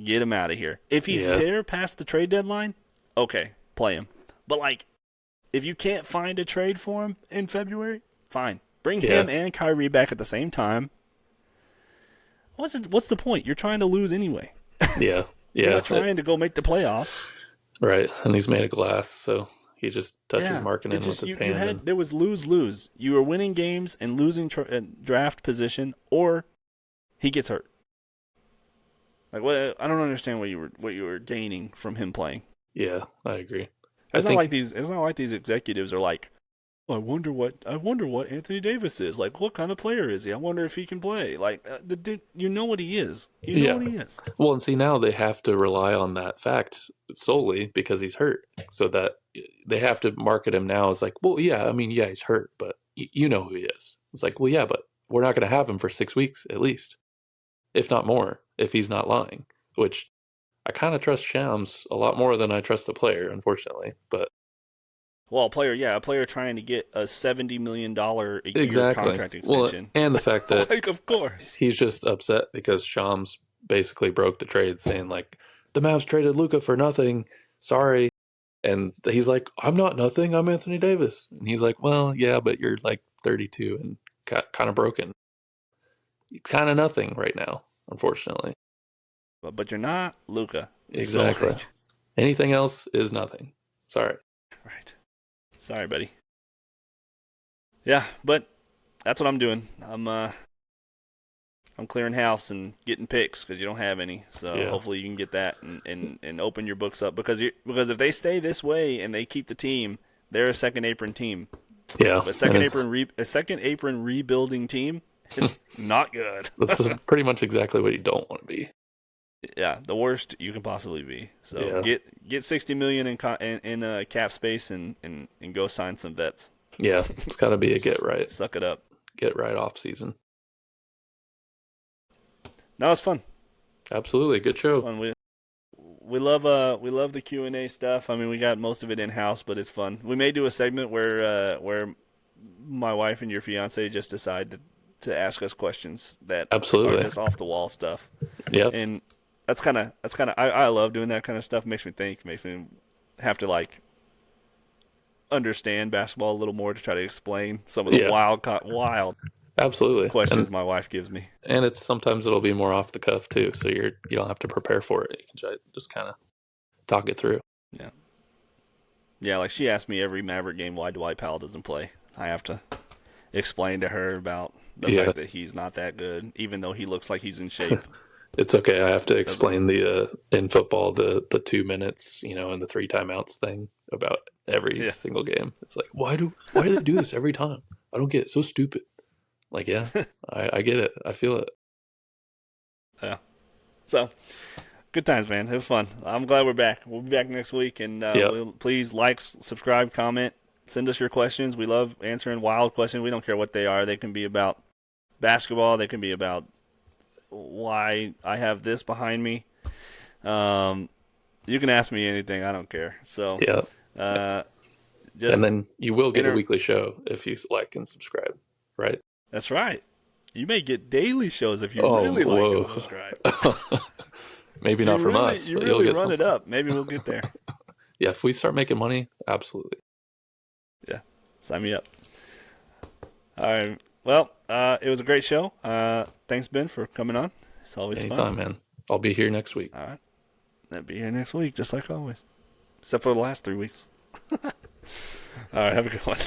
Get him out of here. If he's there past the trade deadline, okay, play him. But like, if you can't find a trade for him in February, fine. Bring him and Kyrie back at the same time. What's the point? You're trying to lose anyway. yeah. You're not trying to go make the playoffs. Right. And he's made of glass, so he just touches marketing with his hand. There was lose-lose. You were winning games and losing draft position, or he gets hurt. Like what? I don't understand what you were gaining from him playing. Yeah, I agree. It's not like these executives are like, oh, I wonder what Anthony Davis is. Like, what kind of player is he? I wonder if he can play. Like, the dude, you know what he is. You know what he is. Well, and see, now they have to rely on that fact solely because he's hurt. So that they have to market him now as like, well, yeah, I mean, yeah, he's hurt, but you know who he is. It's like, well, yeah, but we're not going to have him for 6 weeks at least, if not more, if he's not lying, which I kind of trust Shams a lot more than I trust the player, unfortunately. But well, a player trying to get a $70 million a year contract extension. Well, and the fact that like, of course, he's just upset because Shams basically broke the trade, saying like, the Mavs traded Luka for nothing. Sorry. And he's like, I'm not nothing. I'm Anthony Davis. And he's like, well, yeah, but you're like 32 and kind of broken. Kind of nothing right now, unfortunately. But you're not Luka. Exactly. So, anything else is nothing. Sorry. Right. Sorry, buddy. Yeah, but that's what I'm doing. I'm clearing house and getting picks because you don't have any. So hopefully you can get that and open your books up because if they stay this way and they keep the team, they're a second apron team. Yeah, a second apron rebuilding team is not good. That's pretty much exactly what you don't want to be. Yeah, the worst you can possibly be. So get $60 million in cap space and go sign some vets. Yeah, it's got to be a get right. Suck it up. Get right off season. No, it's fun. Absolutely, good show. It's fun. We love the Q&A stuff. I mean, we got most of it in house, but it's fun. We may do a segment where my wife and your fiance just decide to ask us questions that are just off the wall stuff. Yeah, and that's kind of I love doing that kind of stuff. Makes me think. Makes me have to like understand basketball a little more to try to explain some of the wild absolutely questions my wife gives me. And sometimes it'll be more off the cuff too, so you don't have to prepare for it. You can just kind of talk it through. Yeah. Like she asked me every Maverick game why Dwight Powell doesn't play. I have to explain to her about the fact that he's not that good, even though he looks like he's in shape. It's okay. I have to explain in football the 2 minutes, and the 3 timeouts thing about every single game. It's like, why do they do this every time? I don't get it. It's so stupid. Like, yeah, I get it. I feel it. Yeah. So, good times, man. It was fun. I'm glad we're back. We'll be back next week, and please like, subscribe, comment, Send us your questions. We love answering wild questions. We don't care what they are. They can be about basketball. They can be about why I have this behind me. Um, you can ask me anything. I don't care. So Yeah. uh, And just then you will get a enter. weekly show if you like and subscribe, right? That's right. You may get daily shows if you Oh, really like and whoa. subscribe. Maybe not from us, You but you'll really get run it something. up. Maybe we'll get there. Yeah, if we start making money, absolutely. Yeah, sign me up. All right. Well, it was a great show. Thanks, Ben, for coming on. It's always fun. Anytime, man. I'll be here next week. All right. I'll be here next week, just like always, except for the last 3 weeks. All right. Have a good one.